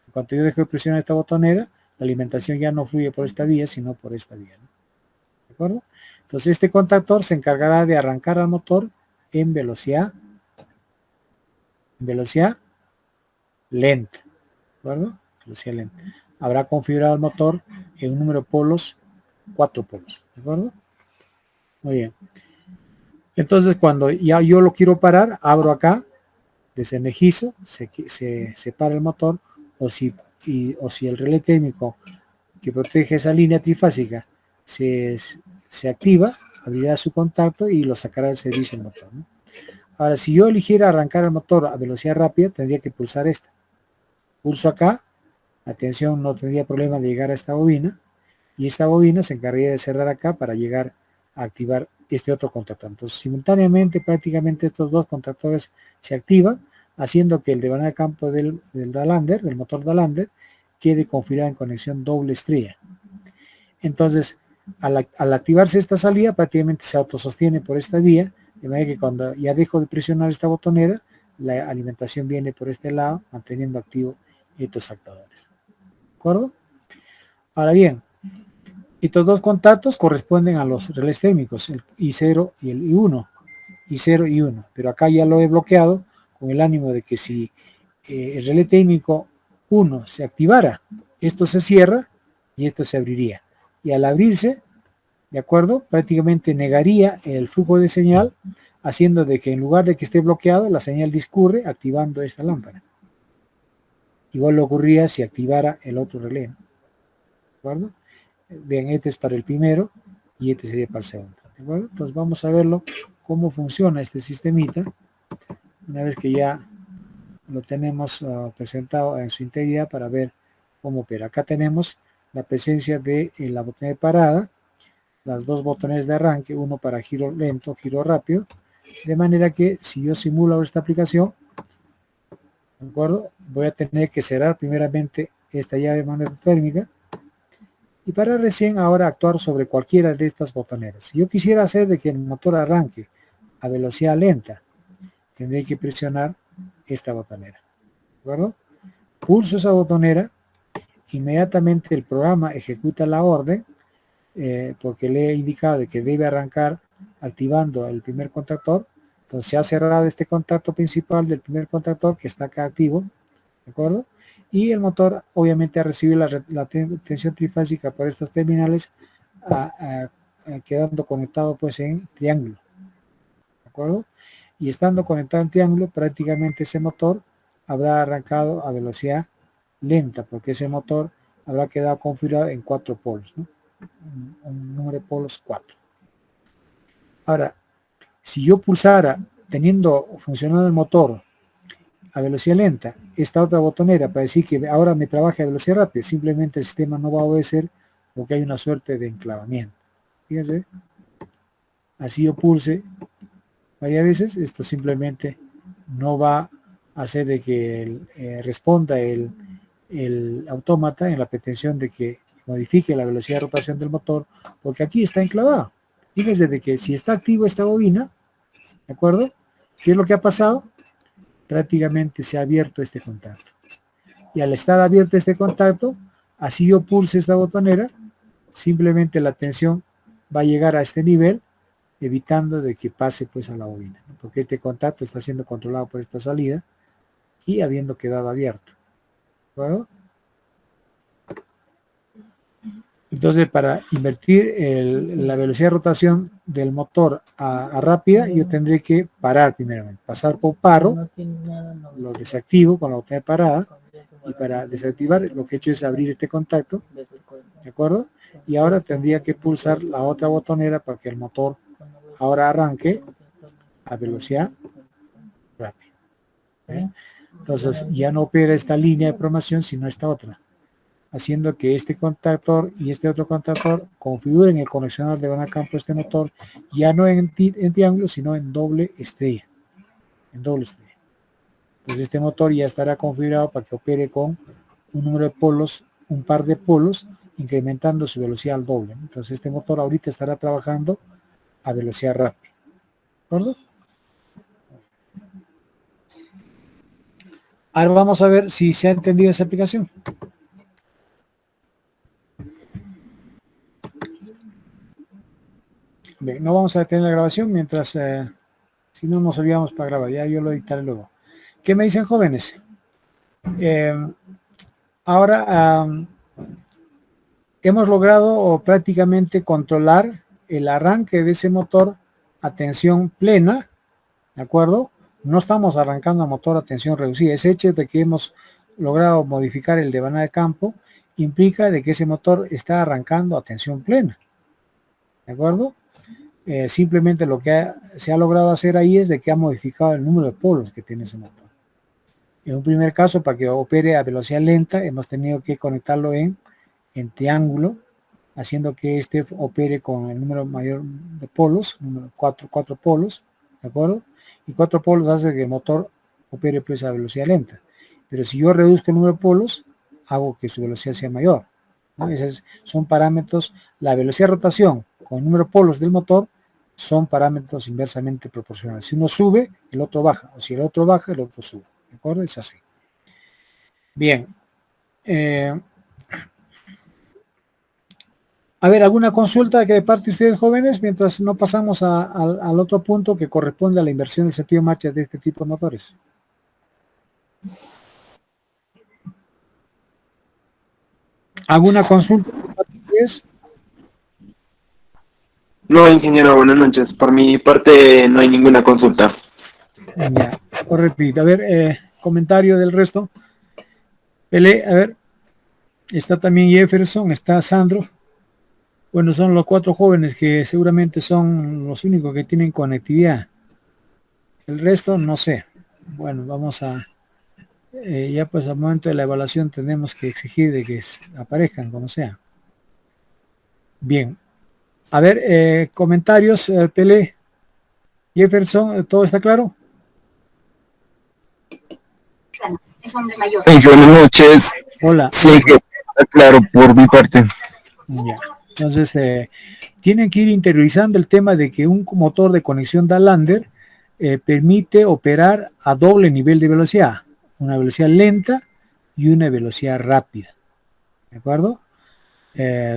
En cuanto yo dejo de presionar esta botonera, la alimentación ya no fluye por esta vía, sino por esta vía, ¿no? ¿De acuerdo? Entonces este contactor se encargará de arrancar al motor en velocidad lenta. ¿De acuerdo? Velocidad lenta. Habrá configurado el motor en un número de polos, 4 polos. ¿De acuerdo? Muy bien. Entonces cuando ya yo lo quiero parar, abro acá, desenergizo, se para el motor, o si el relé técnico que protege esa línea trifásica se activa, abrirá su contacto y lo sacará del servicio el motor, ¿no? Ahora, si yo eligiera arrancar el motor a velocidad rápida, tendría que pulsar esta. Pulso acá, la tensión no tendría problema de llegar a esta bobina, y esta bobina se encargaría de cerrar acá para llegar a activar este otro contactor. Entonces, simultáneamente, prácticamente estos dos contactores se activan, haciendo que el de de campo del motor Dalander, quede configurado en conexión doble estrella. Entonces, al activarse esta salida, prácticamente se autosostiene por esta vía, de manera que cuando ya dejo de presionar esta botonera, la alimentación viene por este lado, manteniendo activo estos actuadores. ¿De acuerdo? Ahora bien, estos dos contactos corresponden a los relés térmicos, el I0 y el I1. I0 y 1. Pero acá ya lo he bloqueado con el ánimo de que si el relé térmico 1 se activara, esto se cierra y esto se abriría. Y al abrirse, ¿de acuerdo? Prácticamente negaría el flujo de señal, haciendo de que en lugar de que esté bloqueado, la señal discurre activando esta lámpara. Igual lo ocurría si activara el otro relé, ¿no? ¿De acuerdo? Bien, este es para el primero y este sería para el segundo. ¿De acuerdo? Entonces vamos a verlo cómo funciona este sistemita. Una vez que ya lo tenemos presentado en su integridad para ver cómo opera. Acá tenemos la presencia de la botonera de parada, las dos botones de arranque, uno para giro lento, giro rápido, de manera que si yo simulo esta aplicación, ¿de acuerdo? Voy a tener que cerrar primeramente esta llave magnetotérmica y para recién ahora actuar sobre cualquiera de estas botoneras. Si yo quisiera hacer de que el motor arranque a velocidad lenta, tendré que presionar esta botonera, ¿de acuerdo? Pulso esa botonera, inmediatamente el programa ejecuta la orden, porque le he indicado de que debe arrancar activando el primer contactor. Entonces se ha cerrado este contacto principal del primer contactor que está acá activo, ¿de acuerdo? Y el motor obviamente ha recibido la tensión trifásica por estos terminales, quedando conectado pues en triángulo, ¿de acuerdo? Y estando conectado en triángulo, prácticamente ese motor habrá arrancado a velocidad lenta, porque ese motor habrá quedado configurado en 4 polos, ¿no? Un número de polos 4. Ahora, si yo pulsara, teniendo funcionando el motor a velocidad lenta, esta otra botonera para decir que ahora me trabaje a velocidad rápida, simplemente el sistema no va a obedecer porque hay una suerte de enclavamiento. Fíjense, así yo pulse varias veces, esto simplemente no va a hacer de que responda el autómata en la pretensión de que modifique la velocidad de rotación del motor, porque aquí está enclavado. Fíjense de que si está activo esta bobina, ¿de acuerdo? ¿Qué es lo que ha pasado? Prácticamente se ha abierto este contacto. Y al estar abierto este contacto, así yo pulse esta botonera, simplemente la tensión va a llegar a este nivel, evitando de que pase pues a la bobina, ¿no? Porque este contacto está siendo controlado por esta salida y habiendo quedado abierto. ¿De acuerdo? Entonces, para invertir la velocidad de rotación del motor a rápida, yo tendré que parar primeramente, pasar por paro, lo desactivo con la botonera parada, y para desactivar lo que he hecho es abrir este contacto, ¿de acuerdo? Y ahora tendría que pulsar la otra botonera para que el motor ahora arranque a velocidad rápida. Entonces ya no opera esta línea de programación, sino esta otra, haciendo que este contactor y este otro contactor configuren el conexional de van a campo de este motor, ya no en triángulo, sino en doble estrella. Entonces este motor ya estará configurado para que opere con un número de polos, un par de polos, incrementando su velocidad al doble. Entonces este motor ahorita estará trabajando a velocidad rápida. ¿De acuerdo? Ahora vamos a ver si se ha entendido esa aplicación. Bien, no vamos a detener la grabación mientras, si no nos olvidamos para grabar, ya yo lo editaré luego. ¿Qué me dicen, jóvenes? Ahora hemos logrado prácticamente controlar el arranque de ese motor a tensión plena, ¿de acuerdo? No estamos arrancando a motor a tensión reducida. Ese hecho de que hemos logrado modificar el de vana de campo implica de que ese motor está arrancando a tensión plena, ¿de acuerdo? Simplemente lo que se ha logrado hacer ahí es de que ha modificado el número de polos que tiene ese motor. En un primer caso, para que opere a velocidad lenta, hemos tenido que conectarlo en triángulo, haciendo que este opere con el número mayor de polos, número 4 polos, ¿de acuerdo? Y 4 polos hace que el motor opere pues a velocidad lenta. Pero si yo reduzco el número de polos, hago que su velocidad sea mayor, ¿no? Esos son parámetros. La velocidad de rotación con el número de polos del motor son parámetros inversamente proporcionales. Si uno sube, el otro baja, o si el otro baja, el otro sube, ¿de acuerdo? Es así. Bien. A ver, ¿alguna consulta que de parte de ustedes, jóvenes, mientras no pasamos al otro punto que corresponde a la inversión del sentido de marcha de este tipo de motores? ¿Alguna consulta de parte de ustedes? No, ingeniero, buenas noches. Por mi parte no hay ninguna consulta. Ya, correcto. A ver, comentario del resto. Pele, a ver, está también Jefferson, está Sandro. Bueno, son los 4 jóvenes que seguramente son los únicos que tienen conectividad. El resto, no sé. Bueno, vamos a... ya pues al momento de la evaluación tenemos que exigir de que aparezcan como sea. Bien. A ver, comentarios, Pele, Jefferson, ¿todo está claro? Buenas noches. Hola. Sí, que claro, por mi parte. Ya. Entonces, tienen que ir interiorizando el tema de que un motor de conexión Dalander permite operar a doble nivel de velocidad, una velocidad lenta y una velocidad rápida. ¿De acuerdo?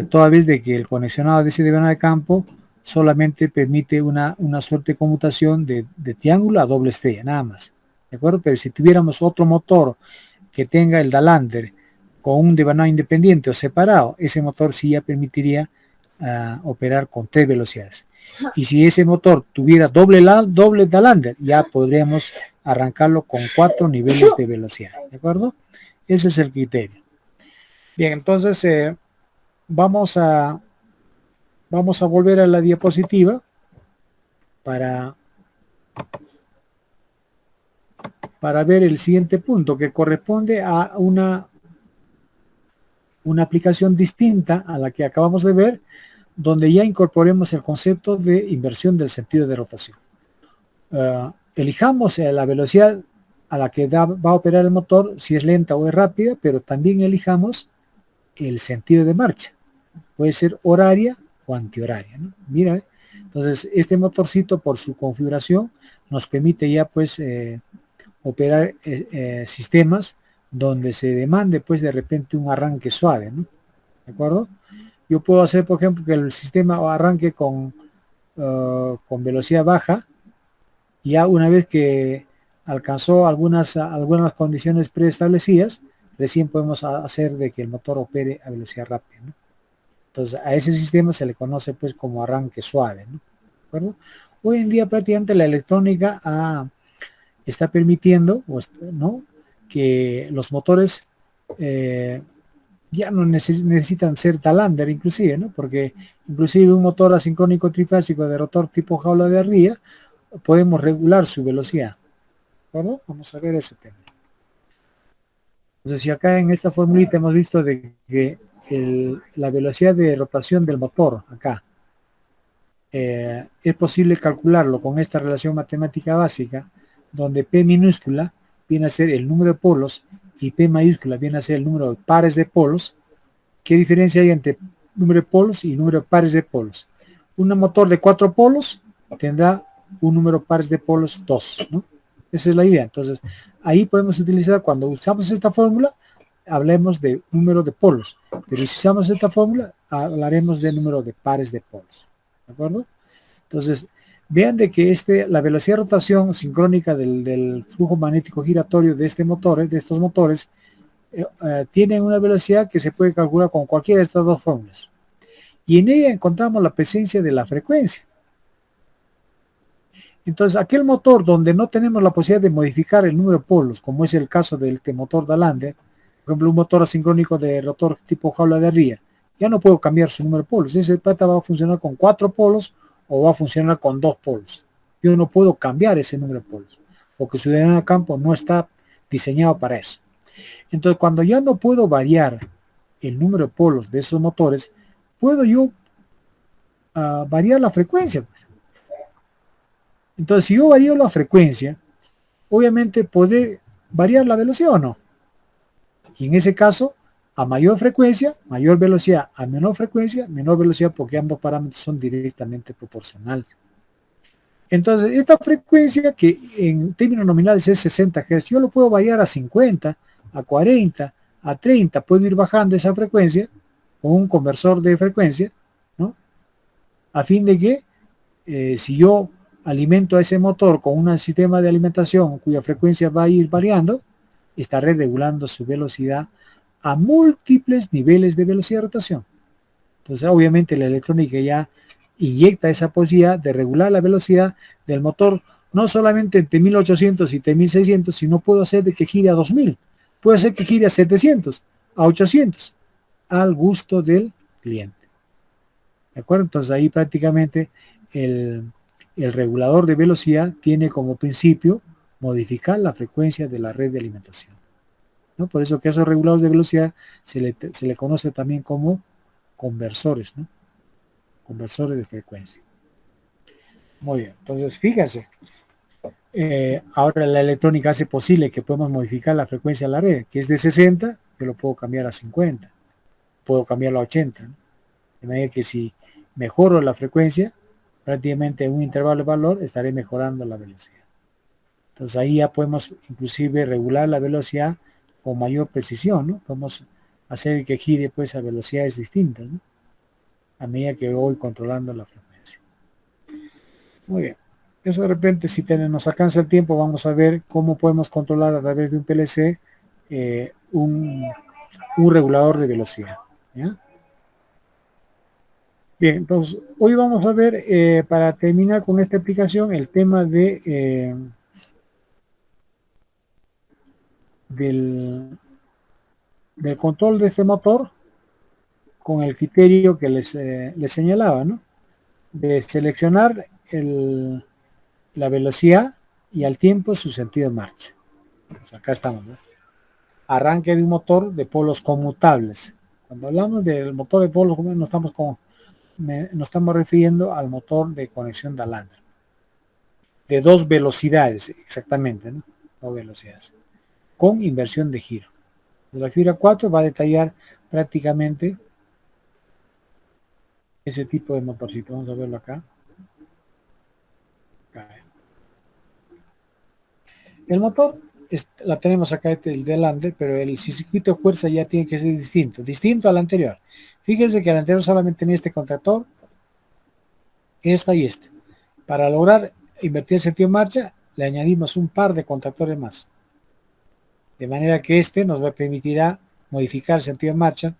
Toda vez de que el conexionado de ese devanado de campo solamente permite una suerte de conmutación de triángulo a doble estrella, nada más. ¿De acuerdo? Pero si tuviéramos otro motor que tenga el Dalander con un devanado independiente o separado, ese motor sí ya permitiría operar con 3 velocidades. Y si ese motor tuviera doble Dalander, ya podríamos arrancarlo con 4 niveles de velocidad. ¿De acuerdo? Ese es el criterio. Bien, entonces vamos a volver a la diapositiva para ver el siguiente punto, que corresponde a una aplicación distinta a la que acabamos de ver, donde ya incorporemos el concepto de inversión del sentido de rotación. Elijamos la velocidad a la que va a operar el motor, si es lenta o es rápida, pero también elijamos el sentido de marcha. Puede ser horaria o antihoraria, ¿no? Mira, entonces este motorcito por su configuración nos permite ya pues operar sistemas donde se demande pues de repente un arranque suave, ¿no? ¿De acuerdo? Yo puedo hacer, por ejemplo, que el sistema arranque con velocidad baja, y ya una vez que alcanzó algunas condiciones preestablecidas, recién podemos hacer de que el motor opere a velocidad rápida, ¿no? Entonces a ese sistema se le conoce pues como arranque suave, ¿no? ¿De acuerdo? Hoy en día prácticamente la electrónica está permitiendo, ¿no?, que los motores ya no necesitan ser Dalander inclusive, ¿no? Porque inclusive un motor asincrónico trifásico de rotor tipo jaula de ardilla podemos regular su velocidad. ¿De acuerdo? Vamos a ver ese tema. Entonces, si acá en esta formulita hemos visto de que la velocidad de rotación del motor acá es posible calcularlo con esta relación matemática básica, donde P minúscula viene a ser el número de polos y P mayúscula viene a ser el número de pares de polos. ¿Qué diferencia hay entre número de polos y número de pares de polos? Un motor de 4 polos tendrá un número de pares de polos 2, ¿no? Esa es la idea. Entonces, ahí podemos utilizar, cuando usamos esta fórmula, hablemos de número de polos, pero si usamos esta fórmula, hablaremos de número de pares de polos. ¿De acuerdo? Entonces, vean de que la velocidad de rotación sincrónica del flujo magnético giratorio de estos motores, tienen una velocidad que se puede calcular con cualquiera de estas dos fórmulas. Y en ella encontramos la presencia de la frecuencia. Entonces, aquel motor donde no tenemos la posibilidad de modificar el número de polos, como es el caso del motor Dalander, por ejemplo, un motor asincrónico de rotor tipo jaula de ardilla, ya no puedo cambiar su número de polos. Ese plata va a funcionar con 4 polos o va a funcionar con 2 polos. Yo no puedo cambiar ese número de polos, porque su diagrama de campo no está diseñado para eso. Entonces, cuando ya no puedo variar el número de polos de esos motores, puedo yo variar la frecuencia, pues. Entonces, si yo varío la frecuencia, obviamente podré variar la velocidad o no. Y en ese caso, a mayor frecuencia, mayor velocidad; a menor frecuencia, menor velocidad, porque ambos parámetros son directamente proporcionales. Entonces, esta frecuencia, que en términos nominales es 60 Hz, yo lo puedo variar a 50, a 40, a 30, puedo ir bajando esa frecuencia con un conversor de frecuencia, ¿no? A fin de que si yo alimento a ese motor con un sistema de alimentación cuya frecuencia va a ir variando, estaré regulando su velocidad a múltiples niveles de velocidad de rotación. Entonces, obviamente, la electrónica ya inyecta esa posibilidad de regular la velocidad del motor, no solamente entre 1800 y 3600, sino puedo hacer de que gire a 2000, puedo hacer que gire a 700, a 800, al gusto del cliente. ¿De acuerdo? Entonces ahí prácticamente el regulador de velocidad tiene como principio modificar la frecuencia de la red de alimentación, ¿no? Por eso que a esos reguladores de velocidad se le conoce también como conversores, ¿no? Conversores de frecuencia. Muy bien, entonces fíjense, ahora la electrónica hace posible que podamos modificar la frecuencia de la red, que es de 60, después lo puedo cambiar a 50, puedo cambiarlo a 80, ¿no? De manera que si mejoro la frecuencia, prácticamente en un intervalo de valor estaré mejorando la velocidad. Entonces ahí ya podemos inclusive regular la velocidad con mayor precisión, ¿no? Podemos hacer que gire pues a velocidades distintas, ¿no? A medida que voy controlando la frecuencia. Muy bien. Eso de repente, si nos alcanza el tiempo, vamos a ver cómo podemos controlar a través de un PLC un regulador de velocidad, ¿ya? Bien, entonces hoy vamos a ver, para terminar con esta aplicación, el tema de del control de este motor con el criterio que les señalaba, ¿no? De seleccionar la velocidad y al tiempo su sentido de marcha. Pues acá estamos, ¿no? Arranque de un motor de polos conmutables. Cuando hablamos del motor de polos conmutables, nos estamos refiriendo al motor de conexión de Alander. De 2 velocidades, exactamente, ¿no? 2 velocidades. Con inversión de giro. La figura 4 va a detallar prácticamente ese tipo de motorcito. Vamos a verlo acá. El motor la tenemos acá, el de Alander, pero el circuito de fuerza ya tiene que ser distinto al anterior. Fíjense que el anterior solamente tenía este contactor, esta y este. Para lograr invertir el sentido de marcha, le añadimos un par de contactores más. De manera que este nos permitirá modificar el sentido de marcha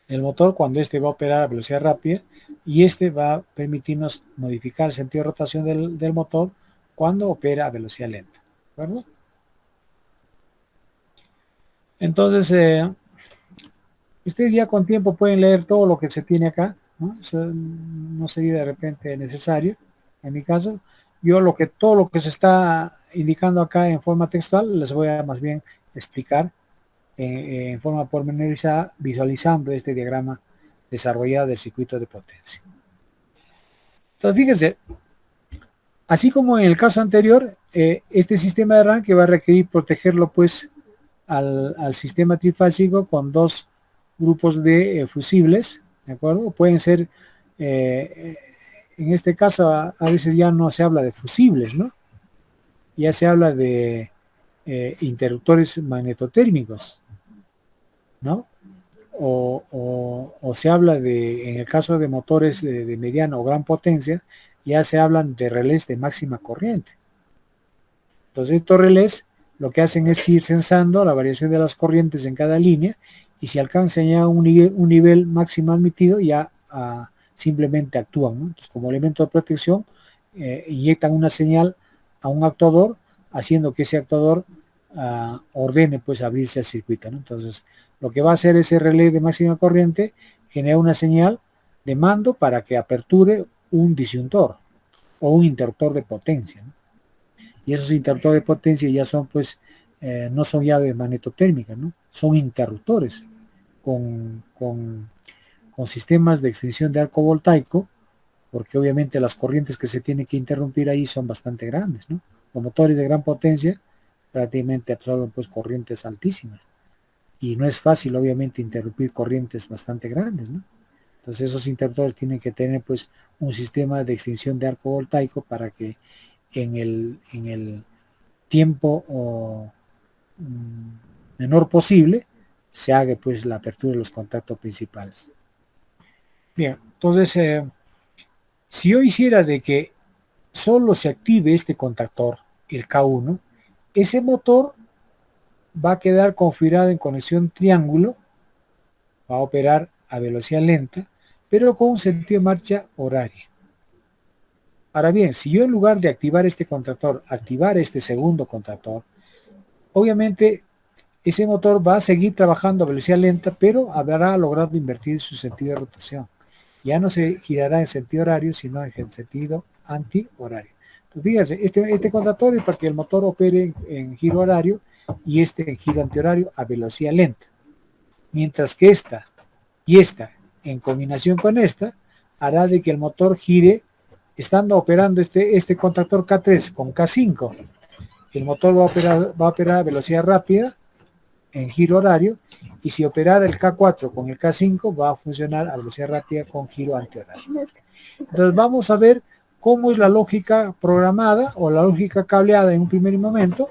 del motor cuando este va a operar a velocidad rápida, y este va a permitirnos modificar el sentido de rotación del motor cuando opera a velocidad lenta. ¿De acuerdo? Entonces, ustedes ya con tiempo pueden leer todo lo que se tiene acá, ¿no? No sería de repente necesario. En mi caso, yo todo lo que se está indicando acá en forma textual, les voy a más bien explicar en forma pormenorizada, visualizando este diagrama desarrollado del circuito de potencia. Entonces, fíjense, así como en el caso anterior, este sistema de arranque va a requerir protegerlo pues al sistema trifásico con 2 grupos de fusibles, ¿de acuerdo? Pueden ser, en este caso a veces ya no se habla de fusibles, ¿no? Ya se habla de interruptores magnetotérmicos, ¿no? O se habla en el caso de motores de mediana o gran potencia, ya se hablan de relés de máxima corriente. Entonces estos relés lo que hacen es ir censando la variación de las corrientes en cada línea, y si alcanzan ya un nivel máximo admitido, ya simplemente actúan, ¿no? Entonces, como elemento de protección, inyectan una señal a un actuador, haciendo que ese actuador ordene pues abrirse al circuito, ¿no? Entonces, lo que va a hacer ese relé de máxima corriente, genera una señal de mando para que aperture un disyuntor o un interruptor de potencia, ¿no? Y esos interruptores de potencia ya son pues, no son llaves magnetotérmicas, ¿no? Son interruptores con sistemas de extensión de arco voltaico, porque obviamente las corrientes que se tienen que interrumpir ahí son bastante grandes, ¿no? Los motores de gran potencia prácticamente absorben pues corrientes altísimas, y no es fácil obviamente interrumpir corrientes bastante grandes, ¿no? Entonces esos interruptores tienen que tener pues un sistema de extensión de arco voltaico para que en el tiempo menor posible se haga pues la apertura de los contactos principales. Bien, entonces si yo hiciera de que solo se active este contactor, el K1, ese motor va a quedar configurado en conexión triángulo, va a operar a velocidad lenta, pero con un sentido de marcha horaria. Ahora bien, si yo en lugar de activar este contactor, activar este segundo contactor, obviamente ese motor va a seguir trabajando a velocidad lenta, pero habrá logrado invertir su sentido de rotación. Ya no se girará en sentido horario, sino en sentido antihorario. Entonces, fíjense, este contactor es para que el motor opere en giro horario, y este en giro antihorario a velocidad lenta. Mientras que esta y esta, en combinación con esta, hará de que el motor gire, estando operando este contactor K3 con K5. El motor va a operar a velocidad rápida en giro horario, y si operara el K4 con el K5 va a funcionar a velocidad rápida con giro antihorario. Entonces vamos a ver cómo es la lógica programada o la lógica cableada en un primer momento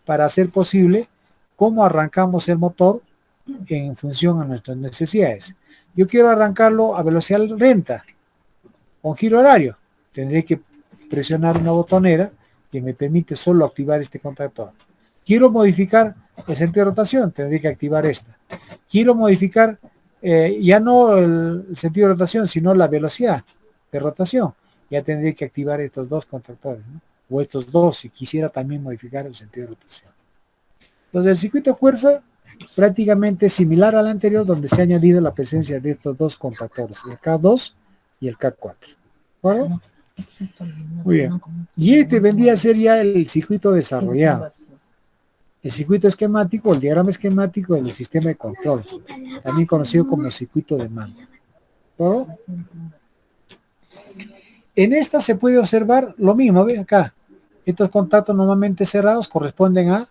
para hacer posible cómo arrancamos el motor en función a nuestras necesidades. Yo quiero arrancarlo a velocidad lenta, con giro horario. Tendré que presionar una botonera que me permite solo activar este contactor. Quiero modificar el sentido de rotación, tendré que activar esta. Quiero modificar ya no el sentido de rotación, sino la velocidad de rotación. Ya tendré que activar estos dos contactores, ¿no? O estos dos si quisiera también modificar el sentido de rotación. Entonces el circuito de fuerza prácticamente es similar al anterior, donde se ha añadido la presencia de estos dos contactores, el K2 y el K4. ¿De acuerdo? Muy bien. Y este vendría a ser ya el circuito desarrollado. El circuito esquemático, el diagrama esquemático del sistema de control, también conocido como circuito de mando. ¿Todo? En esta se puede observar lo mismo, ¿ven acá? Estos contactos normalmente cerrados corresponden a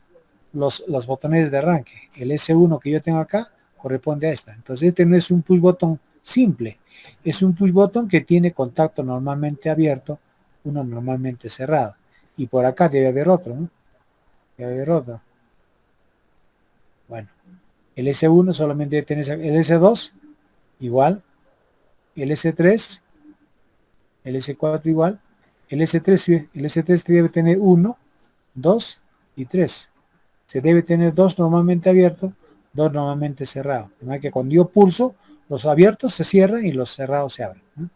los botones de arranque. El S1 que yo tengo acá corresponde a esta. Entonces este no es un push button simple, es un push button que tiene contacto normalmente abierto, uno normalmente cerrado. Y por acá debe haber otro, ¿no? Debe haber otro. Bueno, el S1 solamente debe tener el S2 igual, el S3, el S4 igual, el S3 debe tener 1, 2 y 3. Se debe tener 2 normalmente abiertos, 2 normalmente cerrados. De manera que cuando yo pulso, los abiertos se cierran y los cerrados se abren, ¿no?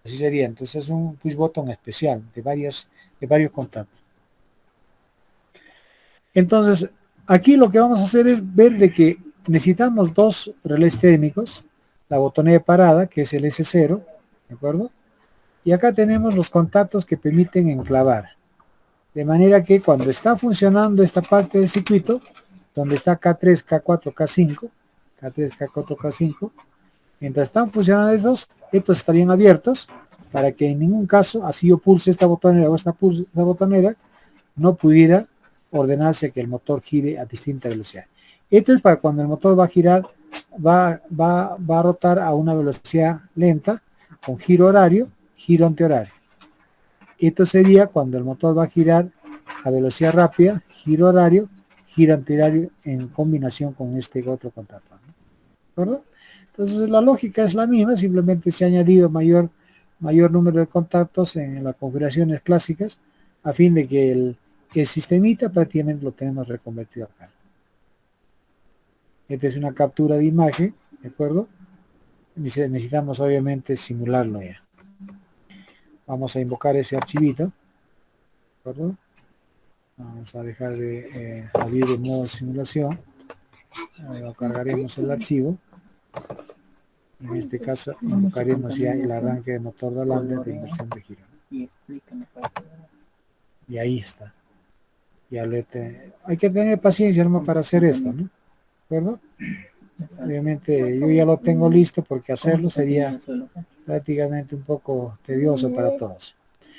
Así sería. Entonces es un push button especial de varios contactos. Entonces, aquí lo que vamos a hacer es ver de que necesitamos dos relés térmicos, la botonera de parada, que es el S0, ¿de acuerdo? Y acá tenemos los contactos que permiten enclavar. De manera que cuando está funcionando esta parte del circuito, donde está K3, K4, K5, K3, K4, K5, mientras están funcionando estos estarían abiertos para que en ningún caso, así yo pulse esta botonera o esta botonera, no pudiera ordenarse que el motor gire a distinta velocidad. Esto es para cuando el motor va a girar, va a rotar a una velocidad lenta, con giro horario, giro antihorario. Esto sería cuando el motor va a girar a velocidad rápida, giro horario, giro antihorario en combinación con este otro contacto, ¿no? ¿Verdad? Entonces la lógica es la misma, simplemente se ha añadido mayor número de contactos en las configuraciones clásicas a fin de que el sistemita prácticamente lo tenemos reconvertido acá. Esta es una captura de imagen, ¿de acuerdo? Necesitamos obviamente simularlo ya. Vamos a invocar ese archivito, ¿de acuerdo? Vamos a dejar de abrir el modo simulación. Lo cargaremos el archivo. En este caso invocaremos ya el arranque de motor de Lambda de inversión de giro. Y ahí está. Ya hay que tener paciencia nomás para hacer esto, ¿no? ¿De acuerdo? Obviamente yo ya lo tengo listo porque hacerlo sería prácticamente un poco tedioso para todos.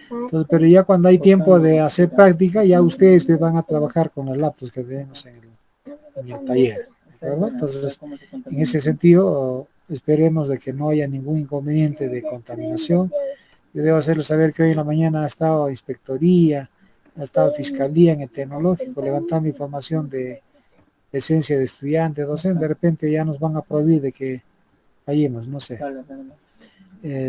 Entonces, pero ya cuando hay tiempo de hacer práctica, ya ustedes van a trabajar con los laptops que tenemos en el taller, ¿de acuerdo? Entonces, en ese sentido, esperemos de que no haya ningún inconveniente de contaminación. Yo debo hacerles saber que hoy en la mañana ha estado inspectoría, ha estado fiscalía en el tecnológico, levantando información de presencia de estudiantes, docentes. De repente ya nos van a prohibir de que fallemos, no sé.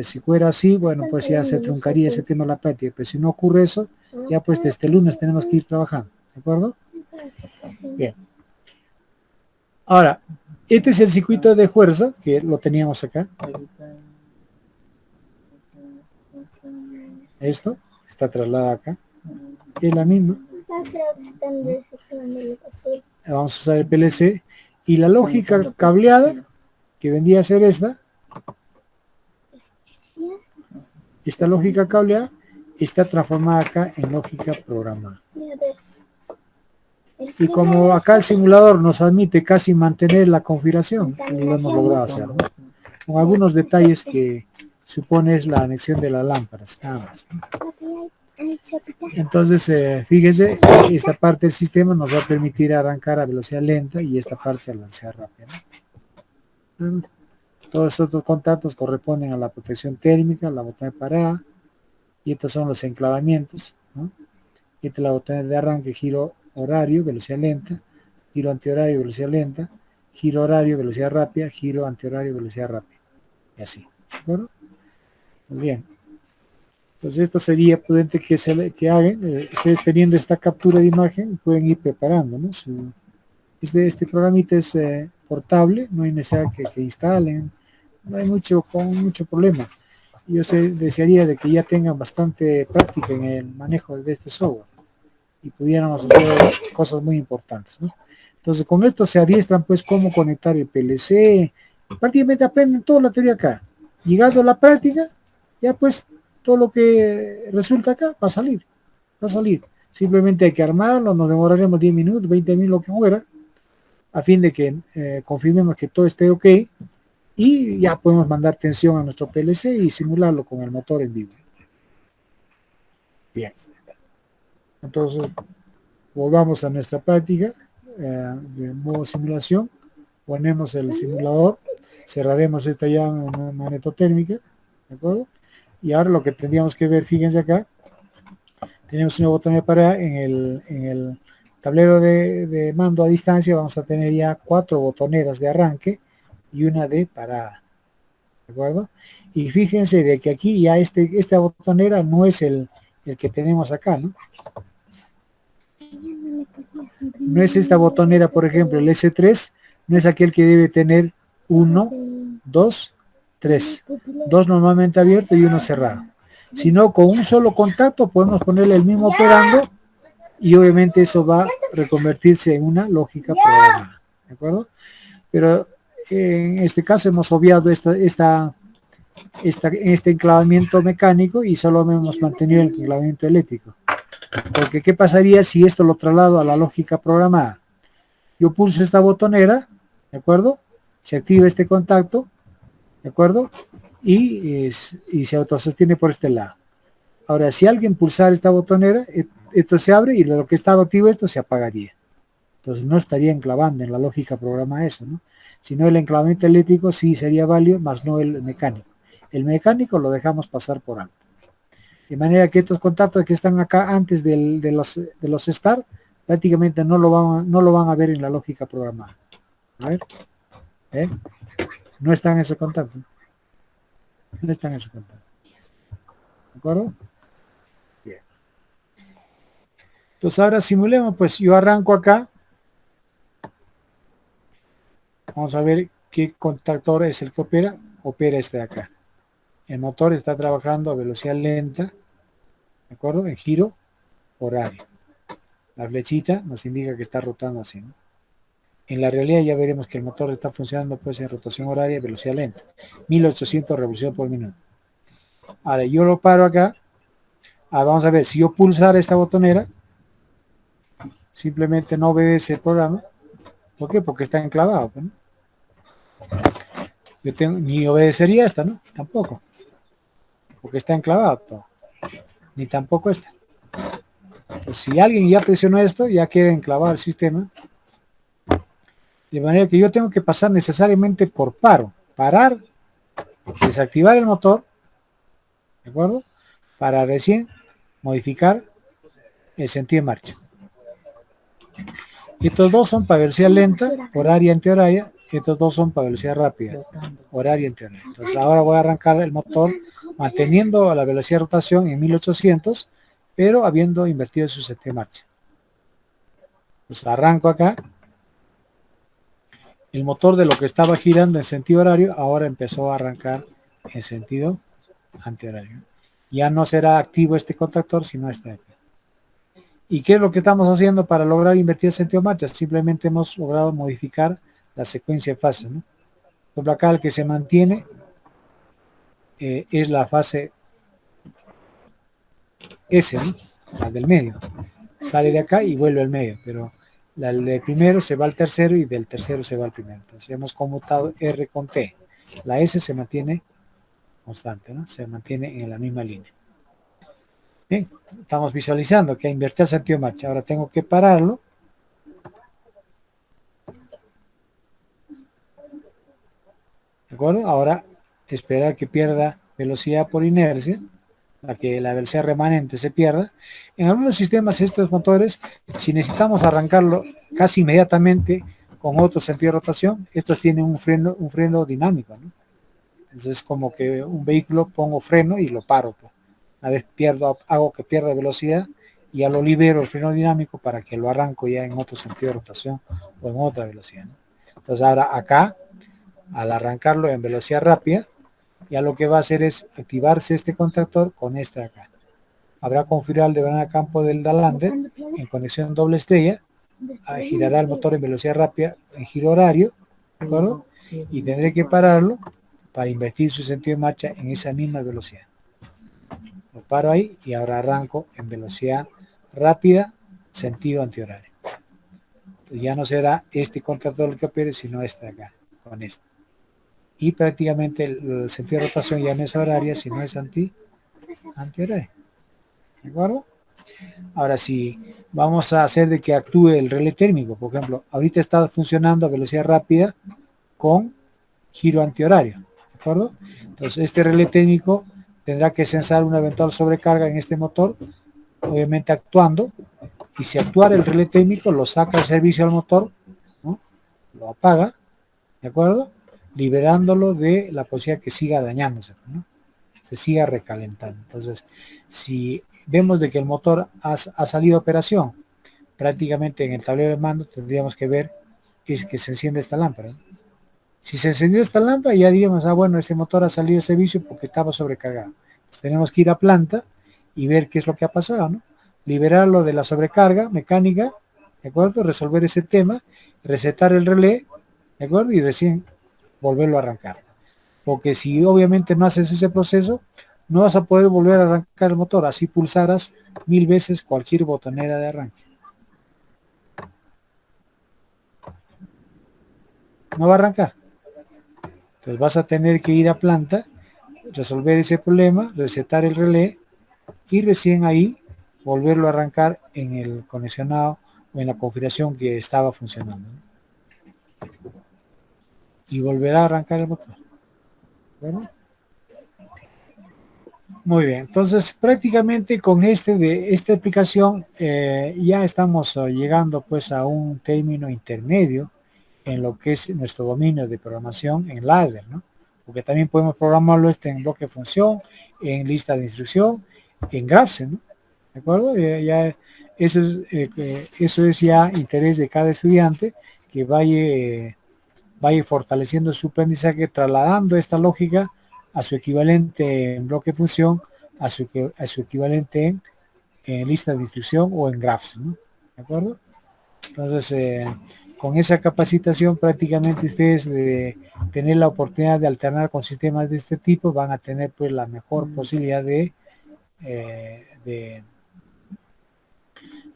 Si fuera así, bueno, pues ya se truncaría ese tema de la práctica, pero si no ocurre eso, ya pues desde el lunes tenemos que ir trabajando, ¿de acuerdo? Bien. Ahora, este es el circuito de fuerza, que lo teníamos acá. Esto está trasladado acá. Es la misma. Vamos a usar el PLC. Y la lógica cableada, que vendría a ser esta lógica cableada, está transformada acá en lógica programada. Y como acá el simulador nos admite casi mantener la configuración, lo hemos logrado hacer, ¿no? Con algunos detalles que supone es la anexión de las lámparas, nada más. Entonces, fíjese, esta parte del sistema nos va a permitir arrancar a velocidad lenta y esta parte a velocidad rápida, ¿no? Todos estos contactos corresponden a la protección térmica, la botella de parada, y estos son los enclavamientos, ¿no? Y esta es la botella de arranque, giro horario, velocidad lenta, giro antihorario, velocidad lenta, giro horario, velocidad rápida, giro antihorario, velocidad rápida. Y así, ¿de acuerdo? Muy bien. Entonces esto sería prudente que hagan, ustedes teniendo esta captura de imagen, pueden ir preparando, ¿no? Este programita es portable, no hay necesidad que instalen, no hay mucho problema. Yo desearía de que ya tengan bastante práctica en el manejo de este software y pudiéramos hacer cosas muy importantes, ¿no? Entonces con esto se adiestran pues cómo conectar el PLC, prácticamente aprenden toda la teoría acá. Llegando a la práctica, ya pues todo lo que resulta acá va a salir, Simplemente hay que armarlo, nos demoraremos 10 minutos, 20 minutos, lo que fuera, a fin de que confirmemos que todo esté ok y ya podemos mandar tensión a nuestro PLC y simularlo con el motor en vivo. Bien. Entonces, volvamos a nuestra práctica de modo simulación. Ponemos el simulador, cerraremos esta llave magnetotérmica, ¿de acuerdo? Y ahora lo que tendríamos que ver, fíjense acá, tenemos una botonera de parada en el tablero de mando a distancia, vamos a tener ya 4 botoneras de arranque y una de parada, ¿de acuerdo? Y fíjense de que aquí ya esta botonera no es el que tenemos acá, ¿no? No es esta botonera, por ejemplo, el S3, no es aquel que debe tener 1, 2, 3. 2 normalmente abierto y 1 cerrado. Sino con un solo contacto podemos ponerle el mismo operando y obviamente eso va a reconvertirse en una lógica programada. ¿De acuerdo? Pero en este caso hemos obviado este enclavamiento mecánico y solo hemos mantenido el enclavamiento eléctrico. Porque ¿qué pasaría si esto lo traslado a la lógica programada? Yo pulso esta botonera, ¿de acuerdo? Se activa este contacto, ¿de acuerdo? Y se autosostiene por este lado. Ahora, si alguien pulsara esta botonera, esto se abre y lo que estaba activo esto se apagaría. Entonces no estaría enclavando en la lógica programa eso, ¿no? Si no, el enclavamiento eléctrico sí sería válido, más no el mecánico. El mecánico lo dejamos pasar por alto. De manera que estos contactos que están acá antes de los start, prácticamente no lo van a ver en la lógica programada. A ver, ¿eh? No están en ese contacto. No están en ese contacto. ¿De acuerdo? Bien. Entonces ahora simulemos, pues yo arranco acá. Vamos a ver qué contactor es el que opera. Opera este de acá. El motor está trabajando a velocidad lenta, ¿de acuerdo? En giro horario. La flechita nos indica que está rotando así, ¿no? En la realidad ya veremos que el motor está funcionando pues en rotación horaria a velocidad lenta. 1800 revoluciones por minuto. Ahora yo lo paro acá. Vamos a ver, si yo pulsar esta botonera, simplemente no obedece el programa. ¿Por qué? Porque está enclavado, ¿no? Ni obedecería esta, ¿no? Tampoco. Porque está enclavado todo. Ni tampoco esta. Pues si alguien ya presionó esto, ya queda enclavado el sistema. De manera que yo tengo que pasar necesariamente por paro. Parar, desactivar el motor, ¿de acuerdo? Para recién modificar el sentido de marcha. Estos dos son para velocidad lenta, horaria antihoraria. Estos dos son para velocidad rápida, horaria antihoraria. Entonces ahora voy a arrancar el motor manteniendo la velocidad de rotación en 1800, pero habiendo invertido su sentido de marcha. Pues arranco acá. El motor de lo que estaba girando en sentido horario ahora empezó a arrancar en sentido antihorario. Ya no será activo este contactor, sino este de aquí. ¿Y qué es lo que estamos haciendo para lograr invertir el sentido de marcha? Simplemente hemos logrado modificar la secuencia de fases, ¿no? Por acá el que se mantiene es la fase S, ¿no? La del medio. Sale de acá y vuelve al medio, pero del primero se va al tercero y del tercero se va al primero. Entonces hemos conmutado R con T. La S se mantiene constante, ¿no? Se mantiene en la misma línea. Bien, estamos visualizando que invertir el sentido de marcha. Ahora tengo que pararlo. ¿De acuerdo? Ahora esperar que pierda velocidad por inercia, para que la velocidad remanente se pierda. En algunos sistemas estos motores, si necesitamos arrancarlo casi inmediatamente con otro sentido de rotación, estos tienen un freno dinámico, ¿no? Entonces es como que un vehículo pongo freno y lo paro, pues. A vez hago que pierda velocidad y ya lo libero el freno dinámico para que lo arranco ya en otro sentido de rotación o en otra velocidad, ¿no? Entonces ahora acá, al arrancarlo en velocidad rápida, ya lo que va a hacer es activarse este contactor con este de acá. Habrá configurado de manera campo del Dalander en conexión doble estrella, girará el motor en velocidad rápida en giro horario, ¿de acuerdo? Y tendré que pararlo para invertir su sentido de marcha en esa misma velocidad. Lo paro ahí y ahora arranco en velocidad rápida, sentido antihorario. Entonces ya no será este contactor el que opere, sino este de acá, con este. Y prácticamente el sentido de rotación ya no es horaria, sino es antihoraria. ¿De acuerdo? Ahora sí, vamos a hacer de que actúe el relé térmico. Por ejemplo, ahorita está funcionando a velocidad rápida con giro antihorario. ¿De acuerdo? Entonces, este relé térmico tendrá que censar una eventual sobrecarga en este motor, obviamente actuando. Y si actuara el relé térmico, lo saca al servicio al motor, ¿no? Lo apaga, ¿de acuerdo? Liberándolo de la posibilidad que siga dañándose, ¿no? Se siga recalentando. Entonces, si vemos de que el motor ha salido a operación, prácticamente en el tablero de mando tendríamos que ver es que se enciende esta lámpara, ¿no? Si se encendió esta lámpara, ya diríamos, bueno, ese motor ha salido de servicio porque estaba sobrecargado. Entonces, tenemos que ir a planta y ver qué es lo que ha pasado, ¿no? Liberarlo de la sobrecarga mecánica, ¿de acuerdo? Resolver ese tema, resetar el relé, ¿de acuerdo? Y recién volverlo a arrancar. Porque si obviamente no haces ese proceso, no vas a poder volver a arrancar el motor, así pulsaras 1000 veces cualquier botonera de arranque. No va a arrancar. Entonces vas a tener que ir a planta, resolver ese problema, resetar el relé y recién ahí volverlo a arrancar en el conexionado o en la configuración que estaba funcionando, ¿no? Y volverá a arrancar el motor. ¿Bueno? Muy bien, entonces prácticamente con esta aplicación ya estamos llegando pues a un término intermedio en lo que es nuestro dominio de programación en ladder, ¿no? Porque también podemos programarlo en bloque de función, en lista de instrucción, en grafs, ¿no? ¿De acuerdo? Eso es ya interés de cada estudiante que vaya fortaleciendo su aprendizaje, trasladando esta lógica a su equivalente en bloque de función, a su equivalente en lista de instrucción o en graphs, ¿no? ¿De acuerdo? Entonces, con esa capacitación prácticamente ustedes de tener la oportunidad de alternar con sistemas de este tipo van a tener pues la mejor posibilidad de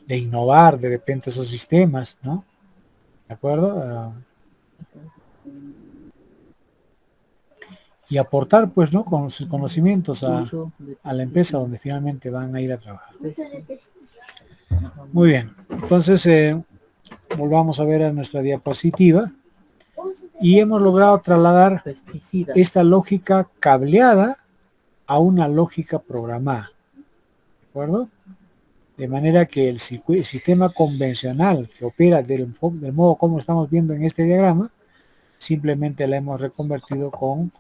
innovar de repente esos sistemas, ¿no? ¿De acuerdo? Y aportar pues, ¿no? Con sus conocimientos a la empresa donde finalmente van a ir a trabajar. Muy bien, entonces volvamos a ver a nuestra diapositiva y hemos logrado trasladar esta lógica cableada a una lógica programada, ¿de acuerdo? De manera que el sistema convencional que opera del modo como estamos viendo en este diagrama, simplemente la hemos reconvertido con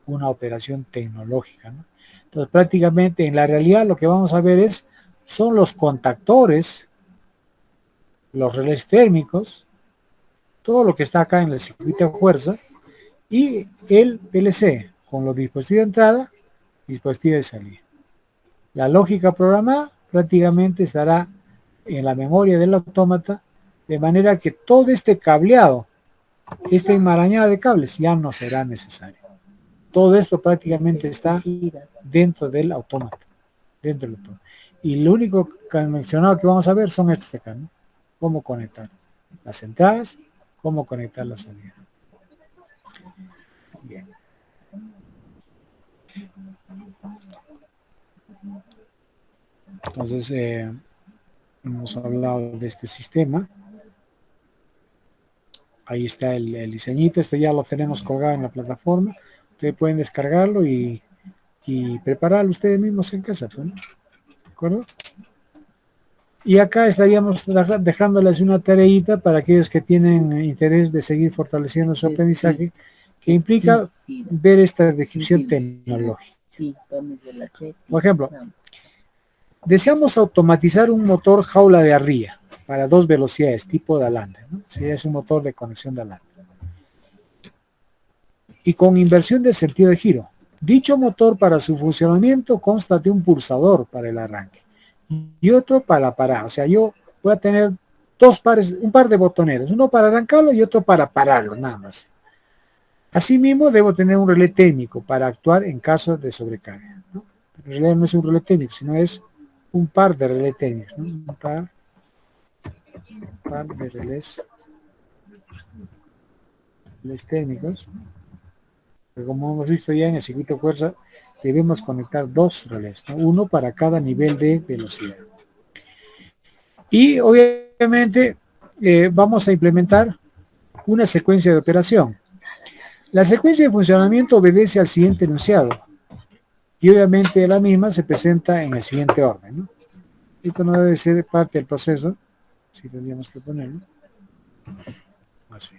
una operación tecnológica, ¿no? Entonces prácticamente en la realidad lo que vamos a ver son los contactores, los relés térmicos, todo lo que está acá en el circuito de fuerza y el PLC con los dispositivos de entrada, dispositivos de salida. La lógica programada prácticamente estará en la memoria del autómata, de manera que todo este cableado, esta enmarañada de cables ya no será necesario. Todo esto prácticamente está dentro del autómata, Y lo único mencionado que vamos a ver son estos de acá, ¿no? Cómo conectar las entradas, cómo conectar la salida. Bien. Entonces, hemos hablado de este sistema. Ahí está el diseñito. Esto ya lo tenemos colgado en la plataforma. Ustedes pueden descargarlo y prepararlo ustedes mismos en casa, pues, ¿no? ¿De acuerdo? Y acá estaríamos dejándoles una tareita para aquellos que tienen interés de seguir fortaleciendo su aprendizaje, que implica ver esta descripción tecnológica. Por ejemplo, deseamos automatizar un motor jaula de ardilla para 2 velocidades, tipo de alambre, ¿no? Si es un motor de conexión de alambre. Y con inversión de sentido de giro. Dicho motor para su funcionamiento consta de un pulsador para el arranque y otro para parar. O sea, yo voy a tener un par de botoneros, uno para arrancarlo y otro para pararlo, nada más. Asimismo, debo tener un relé técnico para actuar en caso de sobrecarga, ¿no? El relé no es un relé técnico, sino es un par de relés técnicos, ¿no? Un par de relés técnicos. Pero como hemos visto ya en el circuito de fuerza, debemos conectar 2 relés, ¿no? Uno para cada nivel de velocidad. Y obviamente vamos a implementar una secuencia de operación. La secuencia de funcionamiento obedece al siguiente enunciado y obviamente la misma se presenta en el siguiente orden, ¿no? Esto no debe ser parte del proceso, si tendríamos que ponerlo. Así.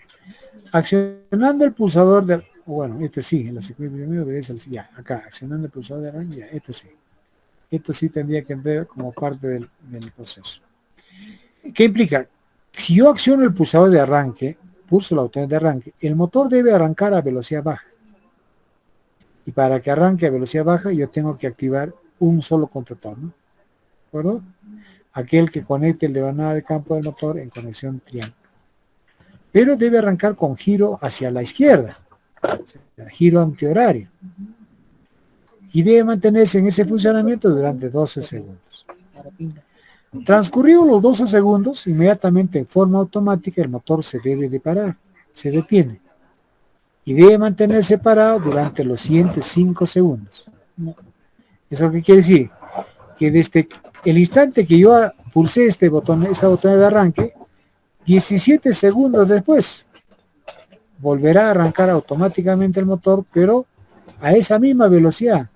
Accionando el pulsador de... Bueno, este sí, la secuencia primero obedece al... Ya, acá, accionando el pulsador de arranque, ya, esto sí. Esto sí tendría que ver como parte del proceso. ¿Qué implica? Si yo acciono el pulsador de arranque, pulso la botella de arranque, el motor debe arrancar a velocidad baja. Y para que arranque a velocidad baja, yo tengo que activar un solo contactor, ¿no? ¿De acuerdo? Aquel que conecte el devanada de campo del motor en conexión triángulo. Pero debe arrancar con giro hacia la izquierda, o sea, giro antihorario. Y debe mantenerse en ese funcionamiento durante 12 segundos. Transcurridos los 12 segundos, inmediatamente en forma automática el motor se debe de parar, se detiene. Y debe mantenerse parado durante los siguientes 5 segundos. ¿Eso qué quiere decir? Que desde el instante que yo pulsé esta botón de arranque, 17 segundos después, volverá a arrancar automáticamente el motor, pero a esa misma velocidad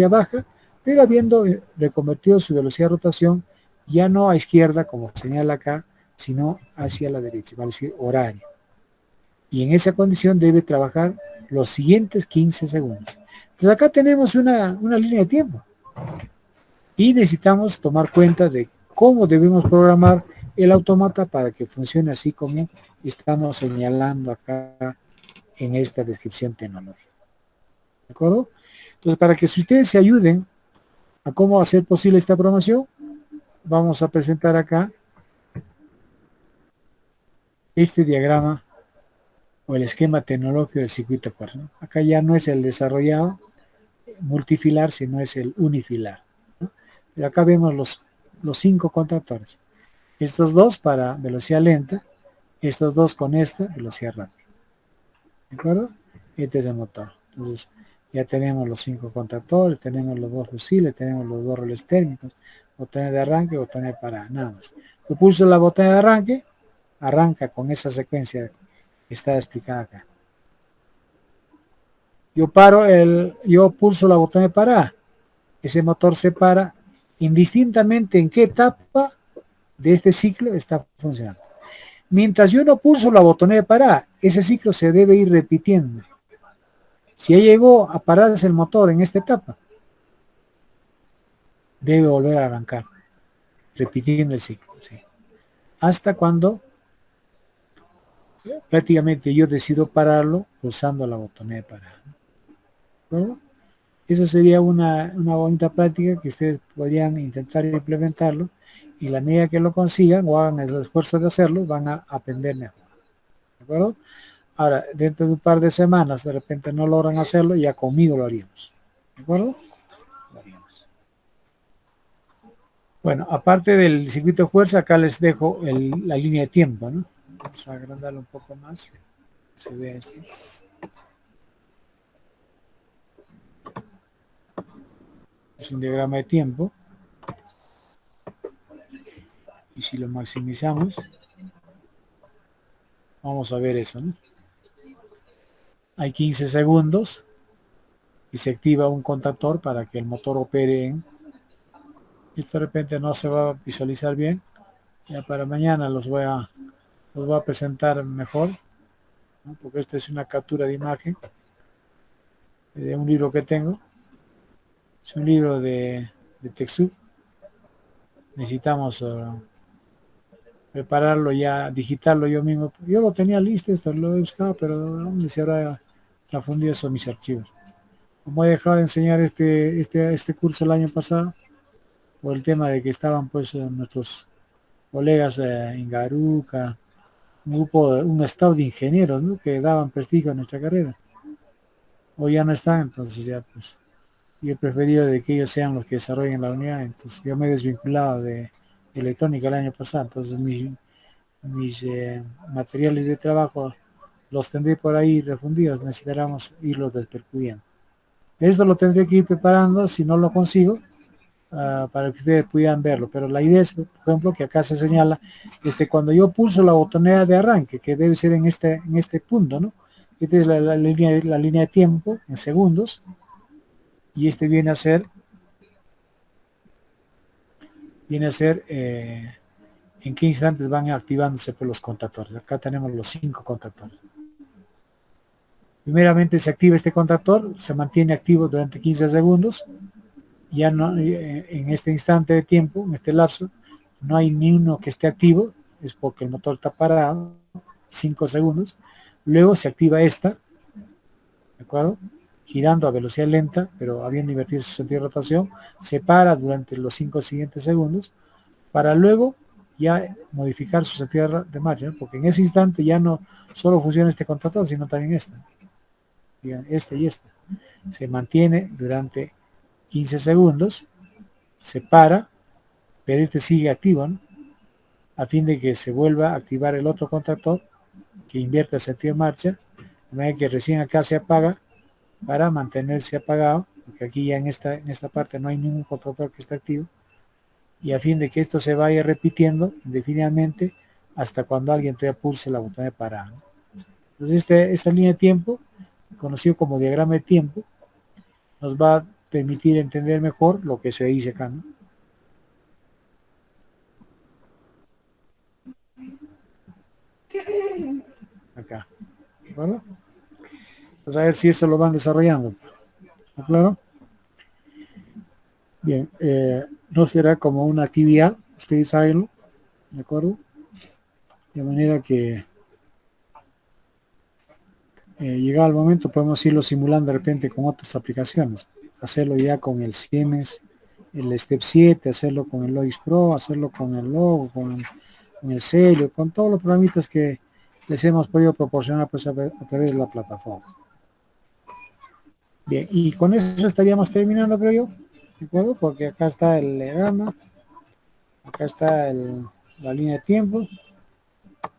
baja, pero habiendo reconvertido su velocidad de rotación ya no a izquierda, como señala acá, sino hacia la derecha, vale decir horario. Y en esa condición debe trabajar los siguientes 15 segundos. Entonces acá tenemos una línea de tiempo. Y necesitamos tomar cuenta de cómo debemos programar el autómata para que funcione así como estamos señalando acá en esta descripción tecnológica. ¿De acuerdo? Entonces, para que si ustedes se ayuden a cómo hacer posible esta programación, vamos a presentar acá este diagrama o el esquema tecnológico del circuito Quartz, ¿no? Acá ya no es el desarrollado multifilar, sino es el unifilar, ¿no? Pero acá vemos los 5 contactores. Estos dos para velocidad lenta, estos dos con esta velocidad rápida. ¿De acuerdo? Este es el motor. Entonces, ya tenemos los 5 contactores, tenemos los 2 fusiles, tenemos los 2 relés térmicos, botones de arranque, botones de parada, nada más. Yo pulso la botella de arranque, arranca con esa secuencia que está explicada acá. Yo pulso la botella de parada, ese motor se para indistintamente en qué etapa de este ciclo está funcionando. Mientras yo no pulso la botonera de parada, ese ciclo se debe ir repitiendo. Si ya llegó a pararse el motor en esta etapa, debe volver a arrancar, repitiendo el ciclo, ¿sí? Hasta cuando prácticamente yo decido pararlo pulsando la botonera de parada. ¿No? Eso sería una bonita práctica que ustedes podrían intentar implementarlo, y la medida que lo consigan o hagan el esfuerzo de hacerlo, van a aprender mejor. ¿De acuerdo? Ahora, dentro de un par de semanas, de repente no logran hacerlo, ya conmigo lo haríamos. ¿De acuerdo? Lo haríamos. Bueno, aparte del circuito de fuerza, acá les dejo la línea de tiempo, ¿no? Vamos a agrandarlo un poco más. Se vea esto. Es un diagrama de tiempo. Y si lo maximizamos, vamos a ver eso, ¿no? Hay 15 segundos y se activa un contactor para que el motor opere en... Esto de repente no se va a visualizar bien. Ya para mañana los voy a presentar mejor, ¿no? Porque esta es una captura de imagen de un libro que tengo. Es un libro de Texu. Necesitamos prepararlo ya, digitarlo yo mismo. Yo lo tenía listo, esto lo he buscado, pero ¿dónde se habrá confundido eso mis archivos? Como he dejado de enseñar este curso el año pasado, por el tema de que estaban pues nuestros colegas en Garuca, un staff de ingenieros, ¿no? Que daban prestigio a nuestra carrera. Hoy ya no están, entonces ya pues yo he preferido de que ellos sean los que desarrollen la unidad, entonces yo me he desvinculado de electrónica el año pasado, entonces mis materiales de trabajo los tendré por ahí refundidos, necesitaremos irlos despercudiendo. Esto lo tendré que ir preparando, si no lo consigo, para que ustedes puedan verlo, pero la idea es, por ejemplo, que acá se señala, cuando yo pulso la botonera de arranque, que debe ser en este punto, ¿no? Esta es la línea de tiempo en segundos, y este viene a ser en qué instantes van activándose por los contactores. Acá tenemos los 5 contactores. Primeramente se activa este contactor, se mantiene activo durante 15 segundos, ya no, en este instante de tiempo, en este lapso, no hay ni uno que esté activo, es porque el motor está parado, 5 segundos, luego se activa esta, ¿de acuerdo? Girando a velocidad lenta, pero habiendo invertido su sentido de rotación, se para durante los 5 siguientes segundos, para luego ya modificar su sentido de marcha, ¿no? Porque en ese instante ya no solo funciona este contactor, sino también esta, este y esta. Se mantiene durante 15 segundos, se para, pero este sigue activo, ¿no? A fin de que se vuelva a activar el otro contactor que invierte el sentido de marcha, de manera que recién acá se apaga para mantenerse apagado, porque aquí ya en esta parte no hay ningún contactor que esté activo, y a fin de que esto se vaya repitiendo indefinidamente hasta cuando alguien te pulse la botón de parar, ¿no? Entonces esta línea de tiempo, conocido como diagrama de tiempo, nos va a permitir entender mejor lo que se dice acá, ¿no? Acá, ¿vale? Pues a ver si eso lo van desarrollando. ¿Está claro? Bien, no será como una actividad, ustedes saben, ¿de acuerdo? De manera que llegado el momento podemos irlo simulando de repente con otras aplicaciones. Hacerlo ya con el Siemens, el Step 7, hacerlo con el Logic Pro, hacerlo con el Logo, con el Celio, con todos los programitas que les hemos podido proporcionar pues, a través de la plataforma. Bien, y con eso estaríamos terminando, creo yo, ¿de acuerdo? Porque acá está el diagrama, acá está la línea de tiempo,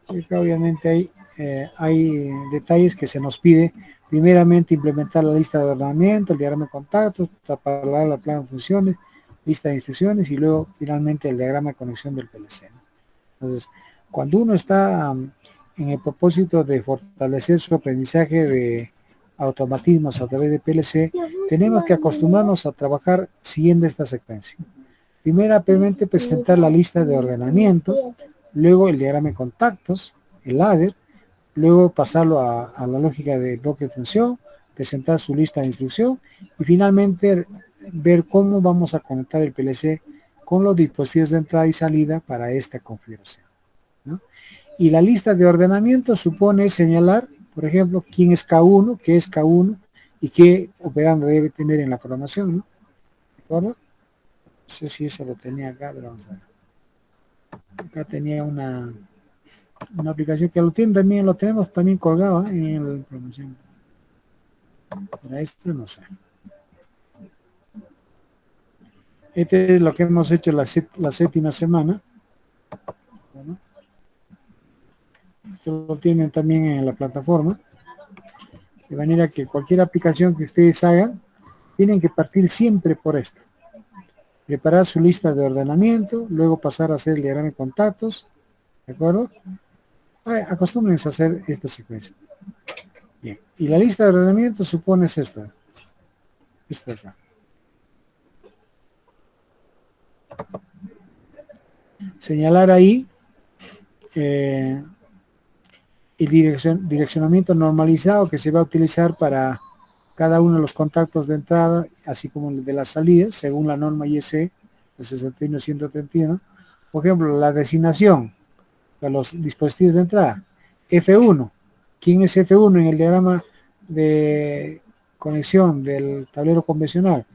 y acá obviamente hay detalles que se nos pide. Primeramente implementar la lista de ordenamiento, el diagrama de contactos, para la plan de funciones, lista de instrucciones y luego finalmente el diagrama de conexión del PLC, ¿no? Entonces, cuando uno está en el propósito de fortalecer su aprendizaje de automatismos a través de PLC, tenemos que acostumbrarnos a trabajar siguiendo esta secuencia. Primeramente presentar la lista de ordenamiento, luego el diagrama de contactos, el ladder, luego pasarlo a la lógica de bloque de función, presentar su lista de instrucción y finalmente ver cómo vamos a conectar el PLC con los dispositivos de entrada y salida para esta configuración, ¿no? Y la lista de ordenamiento supone señalar, por ejemplo, quién es K1, qué es K1 y qué operando debe tener en la programación, ¿no? ¿De acuerdo? No sé si eso lo tenía acá, pero vamos a ver. Acá tenía una aplicación que también lo tenemos también colgado en la promoción. Para esto no sé. Este es lo que hemos hecho la 7ª semana. Bueno, esto lo tienen también en la plataforma. De manera que cualquier aplicación que ustedes hagan, tienen que partir siempre por esto. preparar su lista de ordenamiento, luego pasar a hacer el diagrama de contactos, ¿de acuerdo? Acostúmbrense a hacer esta secuencia. Bien, y la lista de ordenamiento supone esto de acá. Señalar ahí el direccionamiento normalizado que se va a utilizar para cada uno de los contactos de entrada, así como el de la salida, según la norma IEC de 61-131. Por ejemplo, la designación de los dispositivos de entrada. F1. ¿Quién es F1 en el diagrama de conexión del tablero convencional?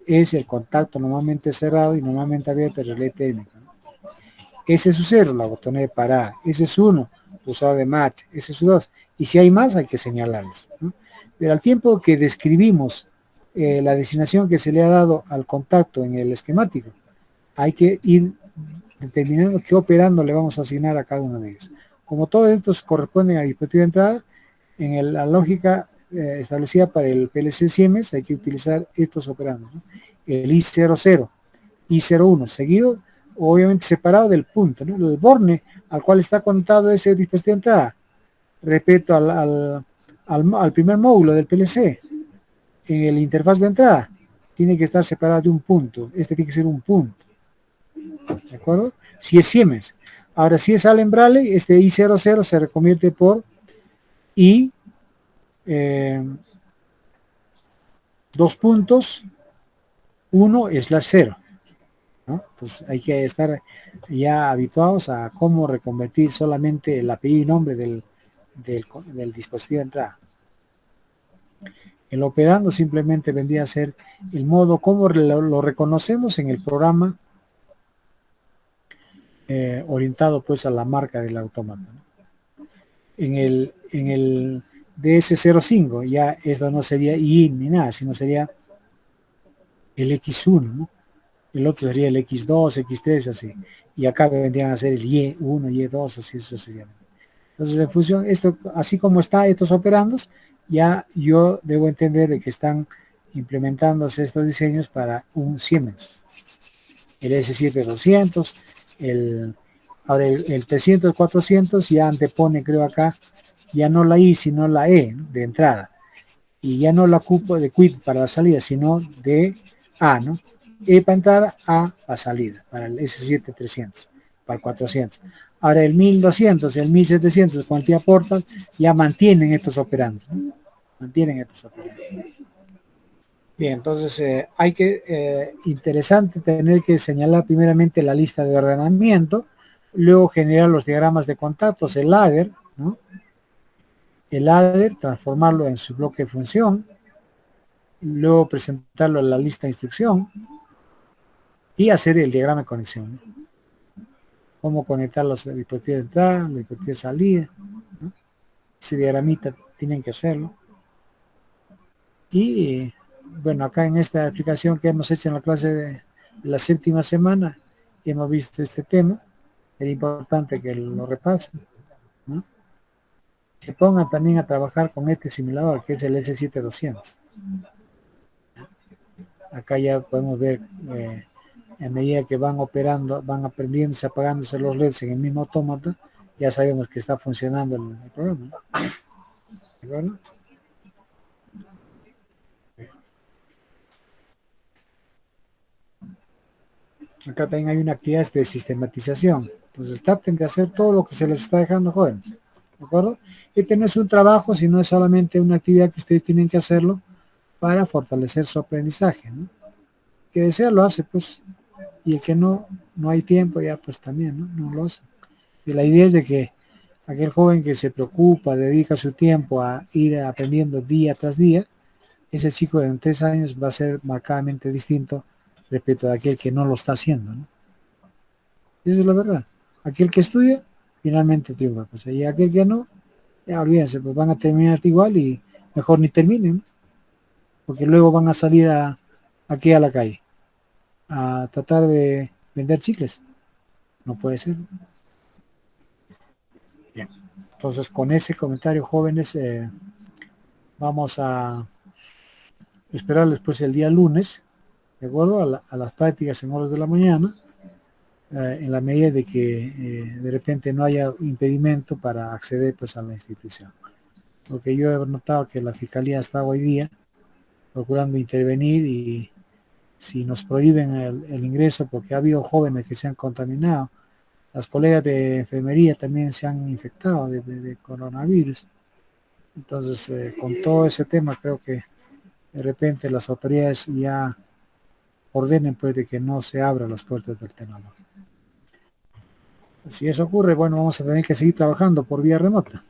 Es el contacto normalmente cerrado y normalmente abierto de relé técnico. Ese es su 0, la botonera de parada. Ese es 1, pulsador de marcha. Ese es su 2. Y si hay más, hay que señalarlos, ¿no? Pero al tiempo que describimos la designación que se le ha dado al contacto en el esquemático, hay que ir determinando qué operando le vamos a asignar a cada uno de ellos. Como todos estos corresponden a dispositivo de entrada, en la lógica establecida para el PLC Siemens hay que utilizar estos operandos, ¿no? El I00, I01, seguido, obviamente separado del punto, ¿no? Del borne al cual está conectado ese dispositivo de entrada, respecto al primer módulo del PLC, en el interfaz de entrada, tiene que estar separado de un punto. Este tiene que ser un punto. ¿De acuerdo? Si es Siemens. Ahora, si es Allen Bradley, este I00 se reconvierte por I, dos puntos, 1/0. ¿no? Entonces hay que estar ya habituados a cómo reconvertir solamente el apellido y nombre del dispositivo de entrada. El operando simplemente vendría a ser el modo como lo reconocemos en el programa orientado pues a la marca del autómata, ¿no? En el DS05 ya esto no sería I ni nada, sino sería el X1, ¿no? El otro sería el X2, X3, así. Y acá vendrían a ser el Y1, Y2, así sucesivamente. Entonces, en función, esto, así como está estos operandos, ya yo debo entender de que están implementándose estos diseños para un Siemens. El S7200, ahora el 300, 400 ya antepone, creo acá, ya no la I, sino la E, ¿no? De entrada. Y ya no la cupo de quit para la salida, sino de A, ¿no? E para entrada, A para salida, para el S7300, para el 400. Ahora el 1200, el 1700, cuantía portal, ya mantienen estos operandos, ¿no? Mantienen estos operandos. Bien, entonces hay que, interesante tener que señalar primeramente la lista de ordenamiento, luego generar los diagramas de contactos, el ladder, ¿no? El ladder, transformarlo en su bloque de función, luego presentarlo en la lista de instrucción y hacer el diagrama de conexión, ¿no? Cómo conectar los dispositivos de entrada, los dispositivos de salida, ¿no? Ese diagramita tienen que hacerlo. Y bueno, acá en esta aplicación que hemos hecho en la clase de la 7ª semana, hemos visto este tema. Es importante que lo repasen, ¿no? Se pongan también a trabajar con este simulador que es el S7200. Acá ya podemos ver a medida que van operando, van aprendiéndose, apagándose los LEDs en el mismo autómata, ya sabemos que está funcionando el programa, ¿no? ¿De acuerdo? Acá también hay una actividad de sistematización. Entonces traten de hacer todo lo que se les está dejando, jóvenes. ¿De acuerdo? Este no es un trabajo, sino es solamente una actividad que ustedes tienen que hacerlo para fortalecer su aprendizaje, ¿no? Que desea lo hace, pues. Y el que no hay tiempo, ya pues también, ¿no? No lo hace. Y la idea es de que aquel joven que se preocupa, dedica su tiempo a ir aprendiendo día tras día, ese chico de 3 años va a ser marcadamente distinto respecto a aquel que no lo está haciendo, ¿no? Esa es la verdad. Aquel que estudia, finalmente triunfa, pues, y aquel que no, ya olvídense, pues van a terminar igual y mejor ni terminen, ¿no? Porque luego van a salir aquí a la calle a tratar de vender chicles. No puede ser. Bien. Entonces, con ese comentario, jóvenes, vamos a esperar después el día lunes de acuerdo a las prácticas en horas de la mañana, en la medida de que de repente no haya impedimento para acceder pues a la institución. Porque yo he notado que la Fiscalía está hoy día procurando intervenir y si nos prohíben el ingreso porque ha habido jóvenes que se han contaminado, las colegas de enfermería también se han infectado de coronavirus. Entonces, con todo ese tema, creo que de repente las autoridades ya ordenen pues de que no se abran las puertas del Tenamar. Si eso ocurre, bueno, vamos a tener que seguir trabajando por vía remota.